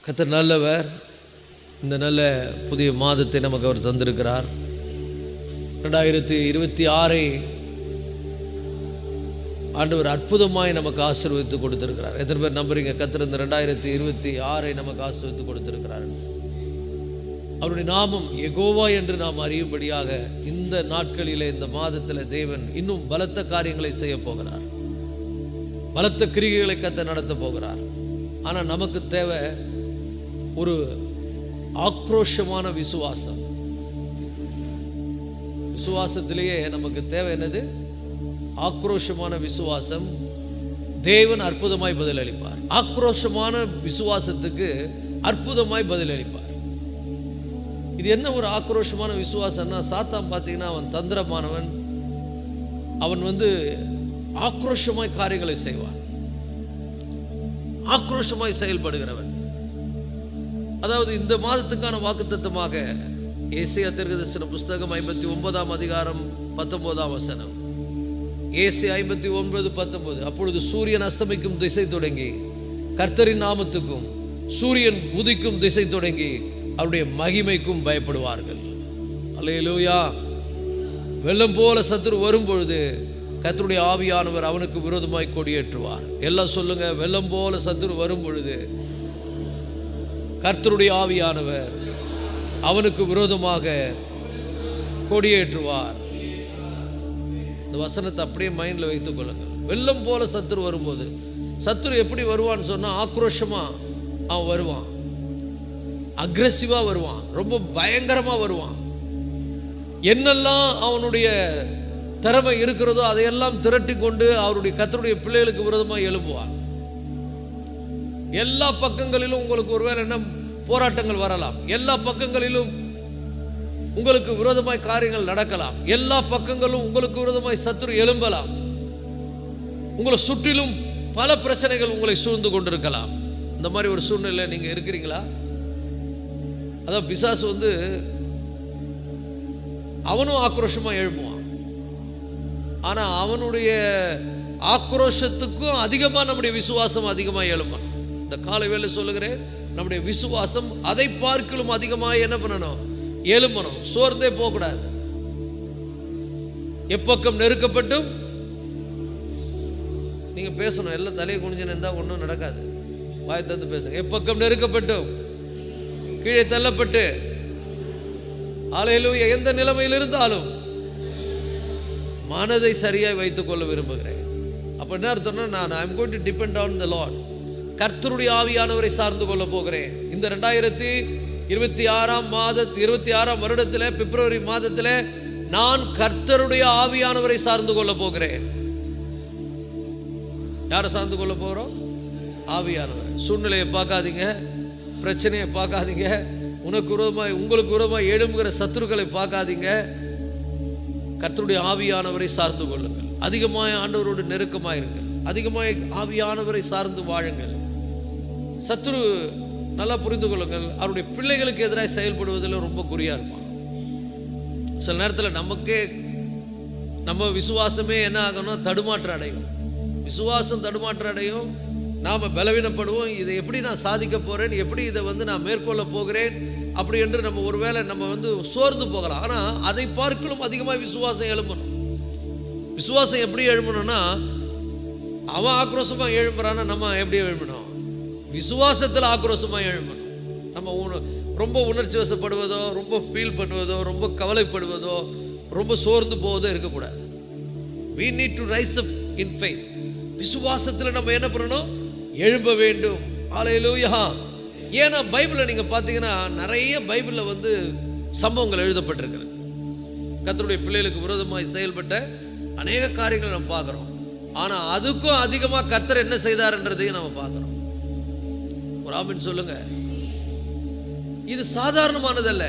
கர்த்தர் நல்லவர். இந்த நல்ல புதிய மாதத்தை நமக்கு அவர் தந்திருக்கிறார். 2026 ஆண்டவர் அற்புதமாய் நமக்கு ஆசீர்வதித்து கொடுத்திருக்கிறார். எத்தனை பேர் நம்புறீங்க கர்த்தர் இந்த 2026 நமக்கு ஆசீர்வதித்து கொடுத்திருக்கிறார்? அவருடைய நாமம் யெகோவா என்று நாம் அறியும்படியாக இந்த நாட்களிலே, இந்த மாதத்தில் தேவன் இன்னும் பலத்த காரியங்களை செய்ய போகிறார். பலத்த கிரிகைகளை கர்த்தர் நடத்த போகிறார். ஆனால் நமக்கு தேவை ஒரு ஆக்ரோஷமான விசுவாசம். விசுவாசத்திலேயே நமக்கு தேவை என்னது? ஆக்ரோஷமான விசுவாசம். தேவன் அற்புதமாய் பதிலளிப்பார். ஆக்ரோஷமான விசுவாசத்துக்கு அற்புதமாய் பதிலளிப்பார். இது என்ன ஒரு ஆக்ரோஷமான விசுவாசம்னா, சாத்தான் பார்த்தீங்கன்னா அவன் தந்திரமானவன். அவன் ஆக்ரோஷமாய் காரியங்களை செய்வான், ஆக்ரோஷமாய் செயல்படுகிறவன். அதாவது இந்த மாதத்துக்கான வாக்குத்தத்தமாக ஏசாயா தீர்க்கதரிசன புஸ்தகம் 59 அதிகாரம் 19 ஏசாயா 59:19. அப்பொழுது சூரியன் அஸ்தமிக்கும் திசை தொடங்கி கர்த்தரின் நாமத்துக்கும், சூரியன் உதிக்கும் திசை தொடங்கி அவருடைய மகிமைக்கும் பயப்படுவார்கள். அல்லேலூயா. வெள்ளம் போல சத்துரு வரும்பொழுது கர்த்தருடைய ஆவியானவர் அவனுக்கு விரோதமாய் கொடியேற்றுவார். எல்லாம் சொல்லுங்க, வெள்ளம் போல சத்துரு வரும் பொழுது கர்த்தருடைய ஆவியானவர் அவனுக்கு விரோதமாக கொடியேற்றுவார். இந்த வசனத்தை அப்படியே மைண்ட்ல வைத்துக் கொள்ளுங்கள். வெள்ளம் போல சத்துரு வரும்போது, சத்துரு எப்படி வருவான்னு சொன்னா, ஆக்ரோஷமா அவன் வருவான், அக்ரெசிவா வருவான், ரொம்ப பயங்கரமா வருவான். என்னெல்லாம் அவனுடைய திறமை இருக்கிறதோ அதையெல்லாம் திரட்டி கொண்டு அவருடைய கர்த்தருடைய பிள்ளைகளுக்கு விரோதமாக எழுப்புவான். எல்லா பக்கங்களிலும் உங்களுக்கு ஒருவேளை என்ன போராட்டங்கள் வரலாம், எல்லா பக்கங்களிலும் உங்களுக்கு விரோதமாய் காரியங்கள் நடக்கலாம், எல்லா பக்கங்களும் உங்களுக்கு விரோதமாய் சத்துரு எழும்பலாம், உங்களை சுற்றிலும் பல பிரச்சனைகள் உங்களை சூழ்ந்து கொண்டிருக்கலாம். இந்த மாதிரி ஒரு சூழ்நிலை நீங்க இருக்கிறீங்களா? அதான் பிசாசு அவனும் ஆக்ரோஷமா எழுப்புவான். ஆனா அவனுடைய ஆக்ரோஷத்துக்கும் அதிகமா நம்முடைய விசுவாசம் அதிகமாக எழும்பணும். இந்த காலை வேளை சொல்லுகிறேன், நம்முடைய விசுவாசம் அதை பார்க்கலும் அதிகமாக என்ன பண்ணணும்? எழும்பணும். சோர்ந்தே போகக்கூடாது. எப்பக்கம் நெருக்கப்பட்டும் நீங்க பேசணும். எல்லாம் தலையை குனிஞ்சுன்னு இருந்தா ஒன்றும் நடக்காது. வாய் தந்து பேசுங்க. எப்பக்கம் நெருக்கப்பட்டும் கீழே தள்ளப்பட்டு, அல்லேலூயா, எந்த நிலைமையில் இருந்தாலும் மனதை சரியாய் வைத்துக் கொள்ள விரும்புகிறேன். அப்ப என்ன அர்த்தம்னா, நான் I'm going to depend on the Lord. கர்த்தருடைய ஆவியானவரை சார்ந்து கொள்ள போகிறேன். இந்த 2026 வருடத்தில் பிப்ரவரி மாதத்தில் நான் கர்த்தருடைய ஆவியானவரை சார்ந்து கொள்ள போகிறேன். யாரை சார்ந்து கொள்ள போகிறோம்? ஆவியானவர். சூழ்நிலையை பார்க்காதீங்க, பிரச்சனையை பார்க்காதீங்க, உங்களுக்கு விரோதமாய் எழும்புகிற சத்துருக்களை பார்க்காதீங்க. கர்த்தருடைய ஆவியானவரை சார்ந்து கொள்ளுங்கள். அதிகமாய் ஆண்டவரோடு நெருக்கமாயிருங்கள். அதிகமாய் ஆவியானவரை சார்ந்து வாழுங்கள். சத்துரு நல்லா புரிந்து கொள்ளுங்கள், அவருடைய பிள்ளைகளுக்கு எதிராக செயல்படுவதில் ரொம்ப குறியா இருப்பான். சில நேரத்தில் நம்ம விசுவாசமே என்ன ஆகணும்? தடுமாற்றம் அடையும். விசுவாசம் தடுமாற்றம் அடையும். நாம பலவீனப்படுவோம். இதை எப்படி நான் சாதிக்க போறேன், எப்படி இதை நான் மேற்கொள்ள போகிறேன் அப்படி என்று நம்ம ஒருவேளை நம்ம சோர்ந்து போகலாம். ஆனா அதை பார்க்கலும் அதிகமாக விசுவாசம் எழும்பணும். விசுவாசம் எப்படி எழும்பணும்னா, அவன் ஆக்ரோஷமா எழும்புறான்னா நம்ம எப்படி எழும்பணும்? விசுவாசத்தில் ஆக்ரோஷமா எழும்பணும். நம்ம ரொம்ப உணர்ச்சி வசப்படுவதோ, ரொம்ப ஃபீல் பண்ணுவதோ, ரொம்ப கவலைப்படுவதோ, ரொம்ப சோர்ந்து போவதோ இருக்கக்கூடாது. we need to rise up in faith. விசுவாசத்தில் நம்ம என்ன பண்ணணும்? எழும்ப வேண்டும். அல்லேலூயா. ஏன்னா பைபிளை நீங்க பார்த்தீங்கன்னா நிறைய பைபிளில் சம்பவங்கள் எழுதப்பட்டிருக்கிறது. கர்த்தருடைய பிள்ளைகளுக்கு விரோதமாய் செயல்பட்ட அநேக காரியங்களை நம்ம பார்க்கிறோம். ஆனா அதுக்கும் அதிகமாக கர்த்தர் என்ன செய்தார்ன்றதையும் நம்ம பார்க்கிறோம். ஒரு ஆமென் சொல்லுங்க. இது சாதாரணமானதல்ல.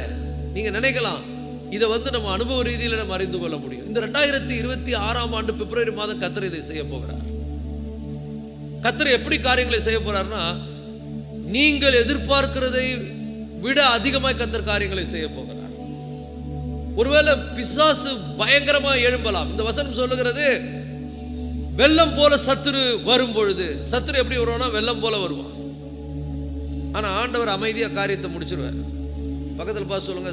நீங்க நினைக்கலாம் இதை நம்ம அனுபவ ரீதியில் நம்ம அறிந்து கொள்ள முடியும். இந்த 2026 ஆண்டு பிப்ரவரி மாதம் கர்த்தர் இதை செய்ய போகிறார். கர்த்தர் எப்படி காரியங்களை செய்ய போறார்னா, நீங்கள் எதிர்பார்க்கிறதை விட அதிகமாக கர்த்தர் காரியங்களை செய்ய போகிறார். ஒருவேளை பிசாசு பயங்கரமா எழும்பலாம். இந்த வசனம் சொல்லுகிறது, வெள்ளம் போல சத்துரு வரும் பொழுது. சத்துரு எப்படி வருவானா? வெள்ளம் போல வருவான். ஆனா ஆண்டவர் அமைதியா காரியத்தை முடிச்சிருவார். பக்கத்தில் பார்த்து சொல்லுங்க,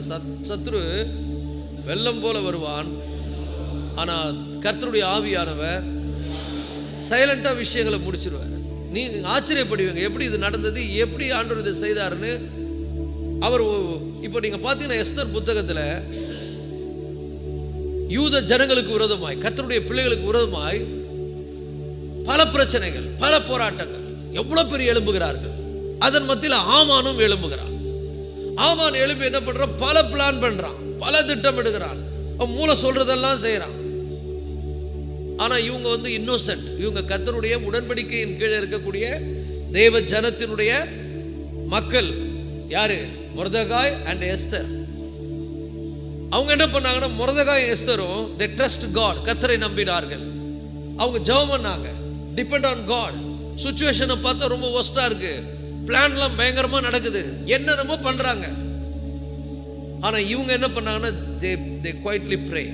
சத்துரு வெள்ளம் போல வருவான், ஆனா கர்த்தருடைய ஆவியானவர் சைலண்டா விஷயங்களை முடிச்சிருவார். நீ ஆச்சரியப்படுவீங்க, எப்படி இது நடந்தது, எப்படி ஆண்டவர் இதை செய்தாருன்னு. அவர் இப்போ நீங்க பார்த்தீங்கன்னா எஸ்தர் புத்தகத்தில் யூத ஜனங்களுக்கு விரோதமாய், கர்த்தருடைய பிள்ளைகளுக்கு விரோதமாய் பல பிரச்சனைகள், பல போராட்டங்கள், எவ்வளவு பெரிய எழும்புகிறார்கள். அதன் மத்தியில் ஆமானும் எழும்புகிறான். ஆமான் எழுப்பி என்ன பண்றான்? பல பிளான் பண்றான், பல திட்டம் எடுக்கிறான், மூளை சொல்றதெல்லாம் செய்யறான். ஆனா இவங்க இன்னோசென்ட். இவங்க கர்த்தருடைய உடன்படிக்கையின் கீழே இருக்கக்கூடிய தேவ ஜனத்தினுடைய மக்கள். யாரு? மொர்தெகாய் அண்ட் எஸ்தர். அவங்க என்ன பண்ணாங்கன்னா, மொர்தெகாய் எஸ்தரும் they trust God, கர்த்தரை நம்பினார்கள். அவங்க ஜெபம் பண்ணாங்க, டிபெண்ட் ஆன் காட். சிச்சுவேஷனை பார்த்தா ரொம்ப ஒஸ்டா இருக்கு, பிளான்லாம் பயங்கரமா நடக்குது, என்னென்னமோ பண்றாங்க. ஆனா இவங்க என்ன பண்ணாங்கன்னா, they quietly pray.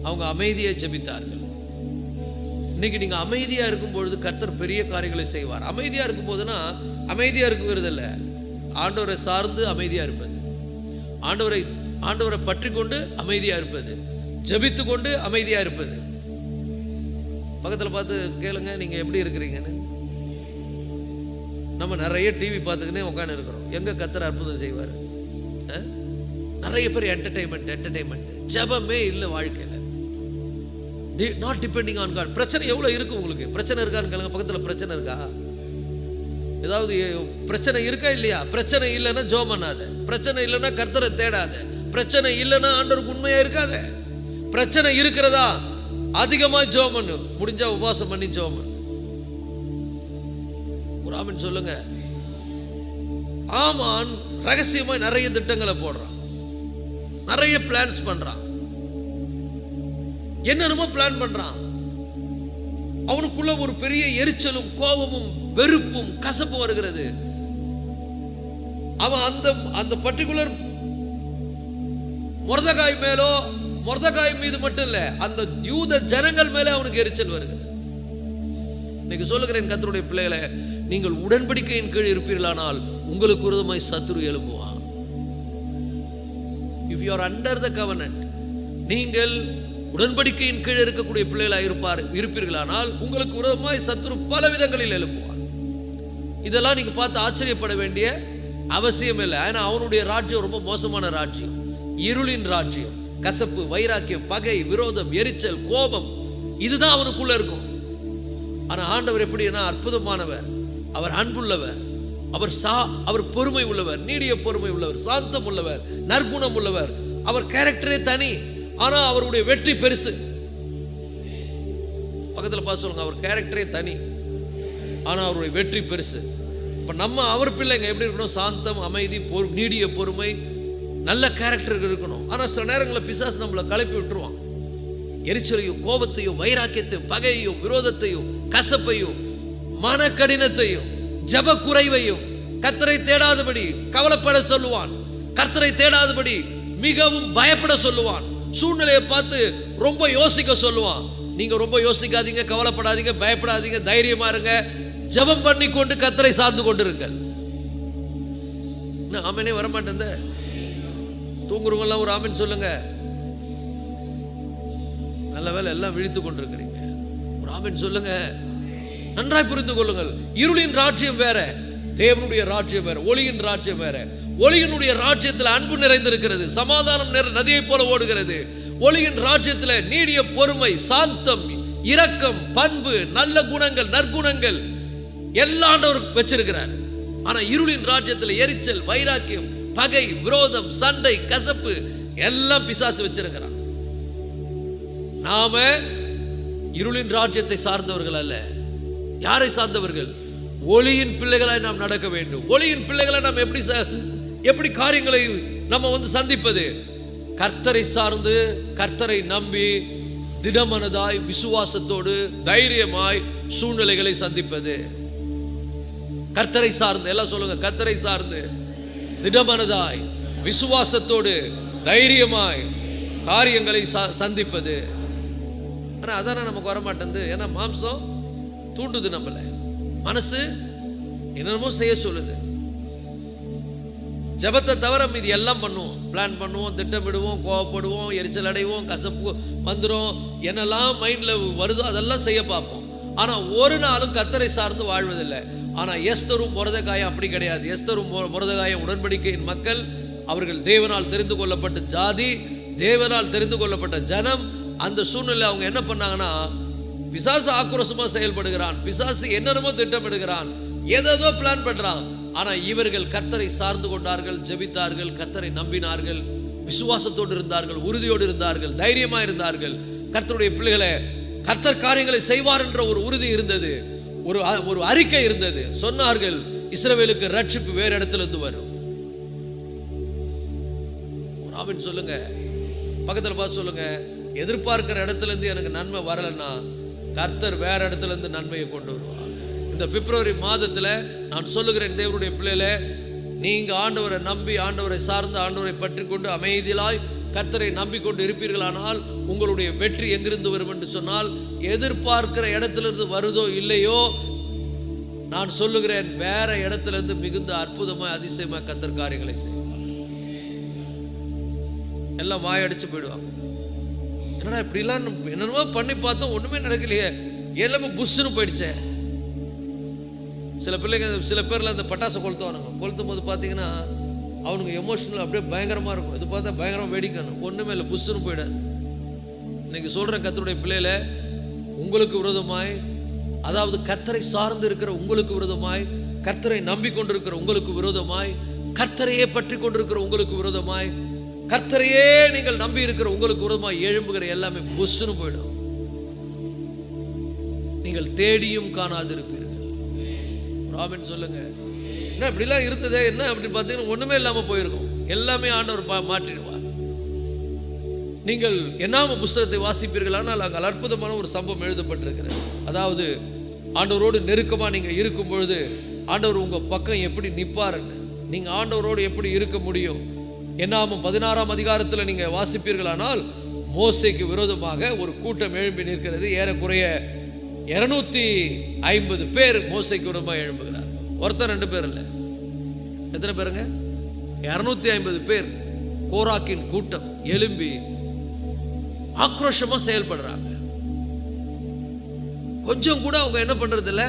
அவங்க அமைதியை ஜெபித்தார்கள். இன்னைக்கு நீங்க அமைதியா இருக்கும் பொழுது கர்த்தர் பெரிய காரியங்களை செய்வார். அமைதியா இருக்கும் போதுனா அமைதியா இருக்கிறது இல்ல, ஆண்டவரை சார்ந்து அமைதியா இருப்பது, ஆண்டவரை பற்றி கொண்டு அமைதியா இருப்பது, ஜெபித்து கொண்டு அமைதியா இருப்பது. பக்கத்தில் பார்த்து கேளுங்க, நீங்க எப்படி இருக்கிறீங்கன்னு. நம்ம நிறைய டிவி பார்த்துக்கினே உட்காந்து இருக்கிறோம். எங்க கர்த்தர் அற்புதம் செய்வார்? நிறைய பேர் என்டர்டைன்மெண்ட், ஜெபமே இல்லை வாழ்க்கையில். Not depending on God. பிரச்சனை எவ்வளவு இருக்கு உங்களுக்கு? பிரச்சனை இருக்கான்னு கேளுங்க. பக்கத்தில் பிரச்சனை இருக்கா? ஏதாவது பிரச்சனை இருக்கா இல்லையா? பிரச்சனை இல்லைன்னா ஜெபம் பண்ணாத, பிரச்சனை இல்லைன்னா கர்த்தரை தேடாத, பிரச்சனை இல்லைன்னா ஆண்டவருக்கு உண்மையா இருக்காத. பிரச்சனை இருக்கிறதா அதிகமா ஜெபம் பண்ணு, முடிஞ்சா உபவாசம் பண்ணி ஜெபம் பண்ணு. ஒரு ஆமென் சொல்லுங்க. ஆமான் ரகசியமா நிறைய திட்டங்களை போடுறான், நிறைய பிளான்ஸ் பண்றான், என்னென்னமோ பிளான் பண்றான். அவனுக்குள்ள ஒரு பெரிய எரிச்சலும் கோபமும் வெறுப்பும் கசப்பும் வருகிறது. அவன் அந்த பர்டிகுலர் மொர்தெகாய் மீது மட்டும் இல்ல, அந்த யூத ஜனங்கள் மேலே அவனுக்கு எரிச்சல் வருகிறது. இன்னைக்கு சொல்லுகிறேன் கர்த்தருடைய பிள்ளைகளே, நீங்கள் உடன்படிக்கையின் கீழ் இருப்பீர்களானால் உங்களுக்கு விரோதமாய் சத்துரு எழுப்புவான். If you are under the covenant, நீங்கள் உடன்படிக்கையின் கீழ் இருக்கக்கூடிய பிள்ளைகளாக இருப்பீர்களானால் உங்களுக்கு விரோதமாய் சத்துரு பல விதங்களில் எழுப்புவார். இதெல்லாம் நீங்க பார்த்து ஆச்சரியப்பட வேண்டிய அவசியம் இல்லை. ஏன்னா அவனுடைய ராஜ்யம் ரொம்ப மோசமான ராஜ்யம், இருளின் ராஜ்யம். கசப்பு, வைராக்கியம், பகை, விரோதம், எரிச்சல், கோபம், இதுதான் அவனுக்குள்ள இருக்கும். ஆனா ஆண்டவர் எப்படின்னா அற்புதமானவர், அவர் அன்புள்ளவர், அவர் பொறுமை உள்ளவர், நீடிய பொறுமை உள்ளவர், சாந்தம் உள்ளவர், நற்குணம் உள்ளவர். அவர் கேரக்டரே தனி, ஆனா அவருடைய வெற்றி பெருசு. பக்கத்தில் பார்த்து சொல்லுங்க, அவர் கேரக்டரே தனி, ஆனா அவருடைய வெற்றி பெருசு. இப்ப நம்ம அவர் பிள்ளைங்க எப்படி இருக்கணும்? சாந்தம், அமைதி, நீடிய பொறுமை, நல்ல கேரக்டர் இருக்கணும். ஆனா சில நேரங்களில் பிசாசு நம்மளை கலப்பி விட்டுருவான். எரிச்சலையும், கோபத்தையும், வைராக்கியத்தையும், பகையையும், விரோதத்தையும், கசப்பையும், மன கடினத்தையும், ஜப குறைவையும், கர்த்தரை தேடாதபடி கவலைப்பட சொல்லுவான், கர்த்தரை தேடாதபடி மிகவும் பயப்பட சொல்லுவான், சூழ்நிலையை பார்த்து ரொம்ப யோசிக்க சொல்லுவான். நீங்க ரொம்ப யோசிக்காதீங்க, கவலைப்படாதீங்க, பயப்படாதீங்க, தைரியமா இருங்க, ஜெபம் பண்ணி கொண்டு கர்த்தரை சார்ந்து கொண்டிருங்கள். ஆமெனே வரமாட்டேன். தூங்குறவங்க எல்லாம் ஒரு ஆமென் சொல்லுங்க. நல்ல வேலை எல்லாம் விழித்து கொண்டிருக்கிறீங்க. ஒரு ஆமென் சொல்லுங்க. நன்றாய் புரிந்து கொள்ளுங்கள். இருளின் ராஜ்யம் வேற, தேவனுடைய ராஜ்யம் வேற, ஒளியின் ராஜ்யம் வேற. ஒளியினுடைய ராஜ்யத்தில் அன்பு நிறைந்திருக்கிறது, சமாதானம் நதியை போல ஓடுகிறது. ஒளியின் ராஜ்யத்தில் நீடிய பொறுமை, சாந்தம், இரக்கம், பண்பு, நல்ல குணங்கள், நற்குணங்கள் எல்லாம் ஆண்டவர் வச்சிருக்கிறார். ஆனா இருளின் ராஜ்யத்தில் எரிச்சல், வைராக்கியம், பகை, விரோதம், சண்டை, கசப்பு எல்லாம் பிசாசு வச்சிருக்கிறான். நாம இருளின் ராஜ்யத்தை சார்ந்தவர்கள் அல்ல. யாரை சார்ந்தவர்கள்? ஒளியின் பிள்ளைகளாய் நாம் நடக்க வேண்டும். ஒளியின் பிள்ளைகளை நாம் எப்படி காரியங்களை நம்ம சந்திப்பது? கர்த்தரை சார்ந்து, கர்த்தரை நம்பி, திடமனதாய், விசுவாசத்தோடு, தைரியமாய் சூழ்நிலைகளை சந்திப்பது. கர்த்தரை சார்ந்து, எல்லாம் சொல்லுங்க, கர்த்தரை சார்ந்து, திடமனதாய், விசுவாசத்தோடு, தைரியமாய் காரியங்களை சந்திப்பது. ஆனா அதான நமக்கு வரமாட்டேங்குது. ஏன்னா மாம்சம் தூண்டுது, நம்மள மனசு என்னென்னமோ செய்ய சொல்லுது. ஜெபத்தை தவிர இது எல்லாம் பண்ணுவோம். பிளான் பண்ணுவோம், திட்டமிடுவோம், கோவப்படுவோம், எரிச்சல் அடைவோம், கசப்பு வந்துடும், என்னெல்லாம் மைண்டில் வருதோ அதெல்லாம் செய்ய பார்ப்போம். ஆனால் ஒரு நாளும் கர்த்தரை சார்ந்து வாழ்வதில்லை. ஆனால் எஸ்தரும் மொர்தெகாயும் அப்படி கிடையாது. எஸ்தரும் மொர்தெகாயும் உடன்படிக்கையின் மக்கள். அவர்கள் தேவனால் தெரிந்து கொள்ளப்பட்ட ஜாதி, தேவனால் தெரிந்து கொள்ளப்பட்ட ஜனம். அந்த சூழ்நிலை அவங்க என்ன பண்ணாங்கன்னா, பிசாசு ஆக்ரோஷமா செயல்படுகிறான், பிசாசு என்னென்னமோ திட்டமிடுகிறான், ஏதேதோ பிளான் பண்றான். ஆனா இவர்கள் கர்த்தரை சார்ந்து கொண்டார்கள், ஜெபித்தார்கள், கர்த்தரை நம்பினார்கள், விசுவாசத்தோடு இருந்தார்கள், உறுதியோடு இருந்தார்கள், தைரியமா இருந்தார்கள். கர்த்தருடைய பிள்ளைகளை கர்த்தர் காரியங்களை செய்வார் என்ற ஒரு உறுதி இருந்தது, ஒரு அறிக்கை இருந்தது. சொன்னார்கள், இஸ்ரவேலுக்கு ரட்சிப்பு வேறு இடத்துல இருந்து வரும். ஆமென் சொல்லுங்க. பக்கத்துல பார்த்து சொல்லுங்க, எதிர்பார்க்கிற இடத்துல இருந்து எனக்கு நன்மை வரலன்னா கர்த்தர் வேற இடத்துல இருந்து நன்மையை கொண்டு வருவார். இந்த பிப்ரவரி மாதத்துல நான் சொல்லுகிறேன், தேவனுடைய பிள்ளைகளே, நீங்க ஆண்டவரை நம்பி, ஆண்டவரை சார்ந்து, ஆண்டவரை பற்றி கொண்டு அமைதியாய் கர்த்தரை நம்பிக்கொண்டு இருப்பீர்களானால் உங்களுடைய வெற்றி எங்கிருந்து வரும் என்று சொன்னால், எதிர்பார்க்கிற இடத்திலிருந்து வருதோ இல்லையோ, நான் சொல்லுகிறேன், வேற இடத்துல இருந்து மிகுந்த அற்புதமாய் அதிசயமாய் கர்த்தர் காரியங்களை செய்வார். எல்லாம் வாயடிச்சு போயிடுவாங்க. என்னடா இப்படிலாம் என்னென்னமோ பண்ணி பார்த்தோம், ஒண்ணுமே நடக்கலையே, எல்லாமே புஷ்ஷுன்னு போயிடுச்சே. சில பிள்ளைங்க, சில பேர்ல அந்த பட்டாசை கொளுத்துவானுங்க. கொளுத்தும் போது பார்த்தீங்கன்னா அவனுக்கு எமோஷனல் அப்படியே பயங்கரமா இருக்கும். இது பார்த்தா பயங்கரமா வெடிக்கணும், ஒண்ணுமே இல்லை, புஷ்ஷுன்னு போயிடாது. இன்னைக்கு சொல்றேன், கர்த்தருடைய பிள்ளையில உங்களுக்கு விரோதமாய், அதாவது கர்த்தரை சார்ந்து இருக்கிற உங்களுக்கு விரோதமாய், கர்த்தரை நம்பிக்கொண்டிருக்கிற உங்களுக்கு விரோதமாய், கர்த்தரையே பற்றி கொண்டிருக்கிற உங்களுக்கு விரோதமாய், கர்த்தரையே நீங்கள் நம்பி இருக்கிற உங்களுக்கு விரோதமாய் எழும்புகிற எல்லாமே புஷ்ஷுன்னு போயிடும். நீங்கள் தேடியும் காணாதிருப்பீர்கள். ஆமென் சொல்லுங்க. என்ன இப்படிலாம் இருந்ததே, என்ன அப்படின்னு பார்த்தீங்கன்னா ஒண்ணுமே இல்லாம போயிருக்கும். எல்லாமே ஆண்டவர் மாற்றிடுவார். நீங்கள் என்னாம புஸ்தகத்தை வாசிப்பீர்கள், ஆனால் அங்கே அற்புதமான ஒரு சம்பவம் எழுதப்பட்டிருக்கிறது. அதாவது ஆண்டவரோடு நெருக்கமா நீங்க இருக்கும் பொழுது ஆண்டவர் உங்க பக்கம் எப்படி நிற்பாருன்னு, நீங்க ஆண்டவரோடு எப்படி இருக்க முடியும். என்னாமும் 16ஆம் அதிகாரத்தில் நீங்க வாசிப்பீர்களானால், மோசேக்கு விரோதமாக ஒரு கூட்டம் எழும்பி நிற்கிறது. ஏறக்குறைய 250 பேர் மோசேக்கு விரோதமாக எழும்புகிறார். ஒருத்தர் 2 பேர் இல்லை, எத்தனை பேருங்க? 250 பேர் கோராக்கின் கூட்டம் எழும்பி ஆக்ரோஷமா செயல்படுறாங்க. கொஞ்சம் கூட அவங்க என்ன பண்றது இல்லை,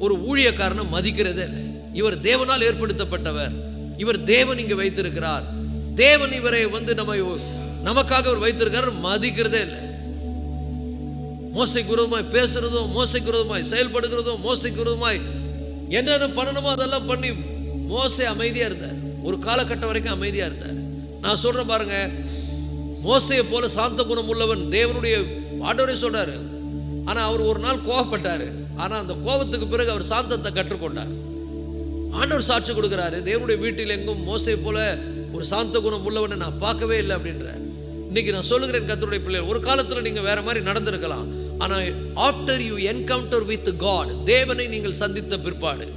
ஒரு ஊழியக்காரனை மதிக்கிறதே இல்லை. இவர் தேவனால் ஏற்படுத்தப்பட்டவர், இவர் தேவன் இங்க வைத்திருக்கிறார், தேவன் இவரை நமக்காக அவர் வைத்திருக்கிறார், மதிக்கிறதே இல்லை. மோசேக்கு விரோதமாய் பேசுறதும், மோசேக்கு விரோதமாய் செயல்படுகிறதும், மோசேக்கு விரோதமாய் என்னென்ன பண்ணணுமோ அதெல்லாம் பண்ணி மோசே அமைதியா இருந்தார். ஒரு காலகட்டம் வரைக்கும் அமைதியா இருந்தார். நான் சொல்றேன் பாருங்க, மோசேயை போல சாந்த குணம் உள்ளவன் தேவனுடைய ஆண்டவரே சொல்றாரு. ஆனா அவர் ஒரு நாள் கோபப்பட்டாரு. ஆனா அந்த கோபத்துக்கு பிறகு அவர் சாந்தத்தை கற்றுக்கொண்டார். ஆண்டவர் சாட்சி கொடுக்கிறாரு, தேவனுடைய வீட்டில் எங்கும் மோசே போல ஒரு சாந்த குணம் உள்ளவனை நான் பார்க்கவே இல்லை அப்படின்ற. இன்னைக்கு நான் சொல்லுகிறேன், கர்த்தருடைய பிள்ளைகள், ஒரு காலத்துல நீங்க வேற மாதிரி நடந்திருக்கலாம். ஆனா after you encounter with God, தேவனை நீங்கள் சந்தித்த பிற்பாடு,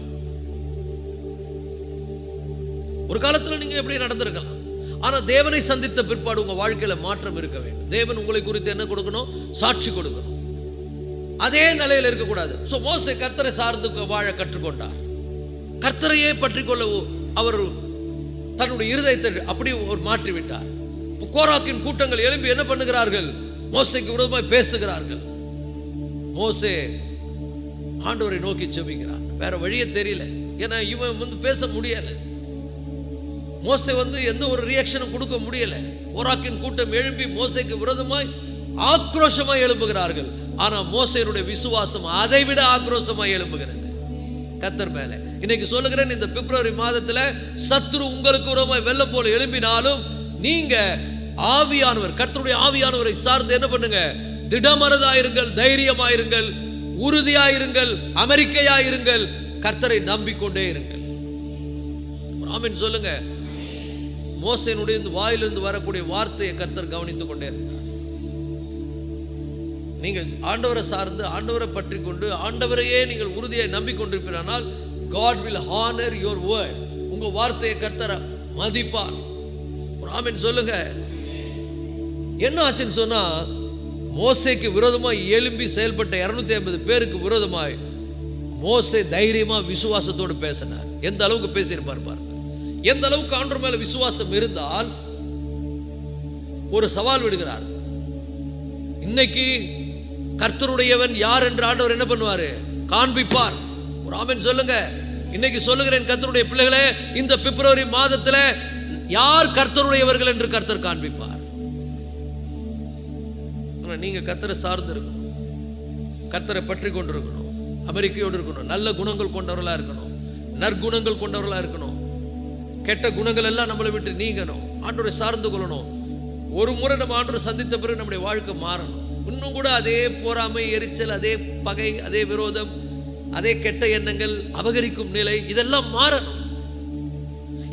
ஒரு காலத்துல நீங்க எப்படி நடந்திருக்கலாம், ஆனா தேவனை சந்தித்த பிற்பாடு உங்க வாழ்க்கையில மாற்றம் இருக்க வேண்டும். தேவன் உங்களை குறித்து என்ன கொடுக்கணும்? சாட்சி கொடுக்கணும். அதே நிலையில் இருக்கக்கூடாது. சோ மோசே கர்த்தரை சார்ந்து வாழ கற்றுக்கொண்டார். கர்த்தரையே பற்றி கொள்ள அவர் தன்னுடைய இருதயத்தை அப்படி ஒரு மாற்றி விட்டார். கோராக்கின் கூட்டங்கள் எழும்பி என்ன பண்ணுகிறார்கள்? மோசேக்கு விரோதமாய் பேசுகிறார்கள். மோசே ஆண்டவரை நோக்கி ஜெபிக்கிறான். வேற வழியே தெரியல, ஏன்னா இவன் பேச முடியல. மோசே எந்த ஒரு ரியாக்ஷனும் கொடுக்க முடியல. கோராக்கின் கூட்டம் எழும்பி மோசேக்கு விரோதமாய் ஆக்ரோஷமாய் எழும்புகிறார்கள். ஆனா மோசேனுடைய விசுவாசம் அதை விட ஆக்ரோஷமாய் எழும்புகிறது கர்த்தர் மேல. இன்னைக்கு சொல்லுகிறேன், இந்த பிப்ரவரி மாதத்துல சத்துரு உங்களுக்கு விரோதமாய் வெள்ளம் போல எழும்பினாலும் நீங்க ஆவியானவர், கர்த்தருடைய ஆவியானவரை சார்ந்து என்ன பண்ணுங்க? திடமனதாயிருங்கள், தைரியமாயிருங்கள், உறுதியாயிருங்கள், அமெரிக்கையாயிருங்கள், கர்த்தரை நம்பிக்கொண்டே இருங்கள். ஆமென் சொல்லுங்க. மோசேனுடைய வாயிலிருந்து வரக்கூடிய வார்த்தையை கர்த்தர் கவனித்துக் கொண்டே இருந்தார். நீங்கள் ஆண்டவரை சார்ந்து, ஆண்டவரை பற்றி கொண்டு, ஆண்டவரையே நீங்கள் உறுதியாய் நம்பிக்கொண்டிருப்பீர்கள், God will honor your word. உங்க வார்த்தையை கர்த்தர் மதிப்பார். ஆமென் சொல்லுங்க. என்ன ஆச்சுன்னு சொன்னா, மோசேக்கு விரோதமாய் எழும்பி செயல்பட்ட 250 பேருக்கு விரோதமாய் மோசே தைரியமா விசுவாசத்தோடு பேசினார். எந்த அளவுக்கு பேசியிருப்பார் பாருங்க. எந்த அளவுக்கு ஆண்டவர் மேல விசுவாசம் இருந்தால் ஒரு சவால் விடுகிறார். இன்னைக்கு கர்த்தருடையவன் யார் என்று ஆண்டவர் என்ன பண்ணுவாரு? காண்பிப்பார். ஒரு ஆமென் சொல்லுங்க. இன்னைக்கு சொல்லுகிறேன் கர்த்தருடைய பிள்ளைகளே, இந்த பிப்ரவரி மாதத்துல யார் கர்த்தருடையவர்கள் என்று கர்த்தர் காண்பிப்பார். நீங்க கர்த்தரை சார்ந்து இருக்கணும், கர்த்தரை பற்றி கொண்டிருக்கணும், அமெரிக்கையோடு இருக்கணும், நல்ல குணங்கள் கொண்டவர்களா இருக்கணும், நற்குணங்கள் கொண்டவர்களா இருக்கணும், கெட்ட குணங்கள் எல்லாம் நம்மளை விட்டு நீங்கணும், ஆண்டவரை சார்ந்து கொள்ளணும். ஒரு முறை நம்ம ஆண்டவரை சந்தித்த பிறகு நம்முடைய வாழ்க்கை மாறணும். இன்னும் கூட அதே போராமை, எரிச்சல், அதே பகை, அதே விரோதம், அதே கெட்ட எண்ணங்கள், அபகரிக்கும் நிலை, இதெல்லாம் மாறணும்.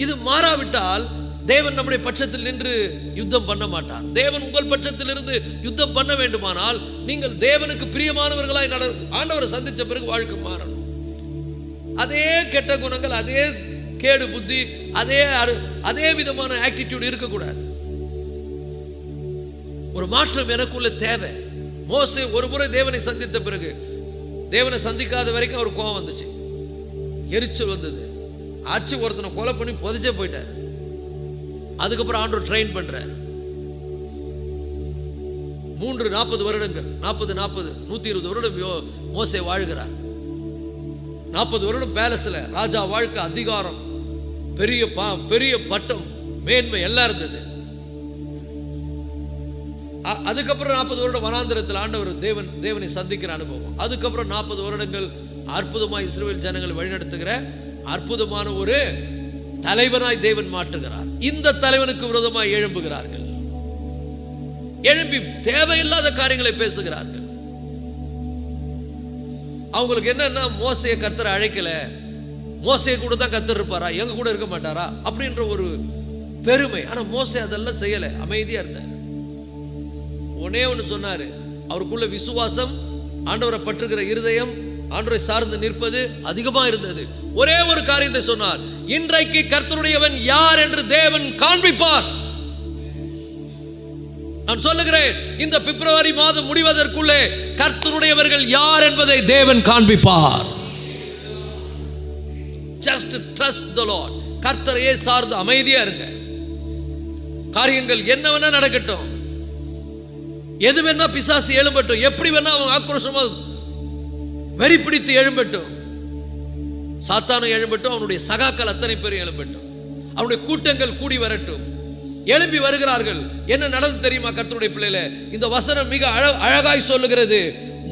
இது மாறாவிட்டால் தேவன் நம்முடைய பட்சத்தில் நின்று யுத்தம் பண்ண மாட்டார். தேவன் உங்கள் பட்சத்தில் இருந்து யுத்தம் பண்ண வேண்டுமானால் நீங்கள் தேவனுக்கு பிரியமானவர்களாய் ஆண்டவரை சந்திச்ச பிறகு வாழ்க்கை மாறணும். அதே கெட்ட குணங்கள், அதே கேடு புத்தி, அதே விதமான ஆட்டிடியூட் இருக்கக்கூடாது. ஒரு மாற்றம் எனக்குள்ள தேவை. மோசே ஒரு முறை தேவனை சந்தித்த பிறகு, தேவனை சந்திக்காத வரைக்கும் அவர் கோபம் வந்துச்சு, எரிச்சல் வந்தது, ஆட்சி ஒருத்தனை கொலை பண்ணி புதைச்சே போயிட்டார். அதுக்கப்புறம் ஆண்டவர் ட்ரெயின் பண்றார். 40 வருடங்கள், 120 வருடம் மோசே வாழ்கிறார். 40 வருடம் பேலஸ்ல ராஜா வாழ்க்கை, அதிகாரம், பெரிய பட்டம், மேன்மை எல்லாம் இருந்தது. அதுக்கப்புறம் 40 வருடம் வனாந்திரத்தில் ஆண்டவர் தேவனை சந்திக்கிற அனுபவம். அதுக்கப்புறம் 40 வருடங்கள் அற்புதமாய் இஸ்ரவேல் ஜனங்களை வழிநடத்துகிற அற்புதமான ஒரு தலைவனாய் தேவன் மாற்றுகிறார். இந்த தலைவனுக்கு விரோதமாய் எழும்புகிறார்கள், எழும்பி தேவையில்லாத காரியங்களை பேசுகிறார்கள். அவங்களுக்கு என்னன்னா, மோசையை கர்த்தரை அழைக்கல, மோசையை கூட தான் கர்த்தர் இருப்பாரா, எங்க கூட இருக்க மாட்டாரா அப்படின்ற ஒரு பெருமை. ஆனா மோசே அதெல்லாம் செய்யல, அமைதியா இருந்தார். ஒன்னே ஒன்று சொன்னாரு, அவருக்குள்ள விசுவாசம், ஆண்டவரை பற்றுகிற இருதயம், ஆண்டவரை சார்ந்து நிற்பது அதிகமா இருந்தது. ஒரே ஒரு காரியத்தை சொன்னார், இன்றைக்கு கர்த்தருடையவன் யார் என்று தேவன் காண்பிப்பார். நான் சொல்லுகிறேன், இந்த பிப்ரவரி மாதம் முடிவதற்குள்ளே கர்த்தருடையவர்கள் யார் என்பதை தேவன் காண்பிப்பார். Just trust the Lord. கர்த்தரையே சார்ந்து அமைதியா இருங்க. காரியங்கள் என்ன வேணா நடக்கட்டும், எது வேணா பிசாசு எழும்பட்டும், எப்படி வேணா அவன் ஆக்ரோஷமா வெறி பிடித்து எழும்பட்டும், சாத்தானும் எழும்பட்டும், அவனுடைய சகாக்கள் அத்தனை பேரும் எழும்பட்டும், அவனுடைய கூட்டங்கள் கூடி வரட்டும். எழும்பி வருகிறார்கள். என்ன நடந்து தெரியுமா கர்த்தருடைய பிள்ளைகளே? இந்த வசனம் மிக அழகாய் சொல்லுகிறது.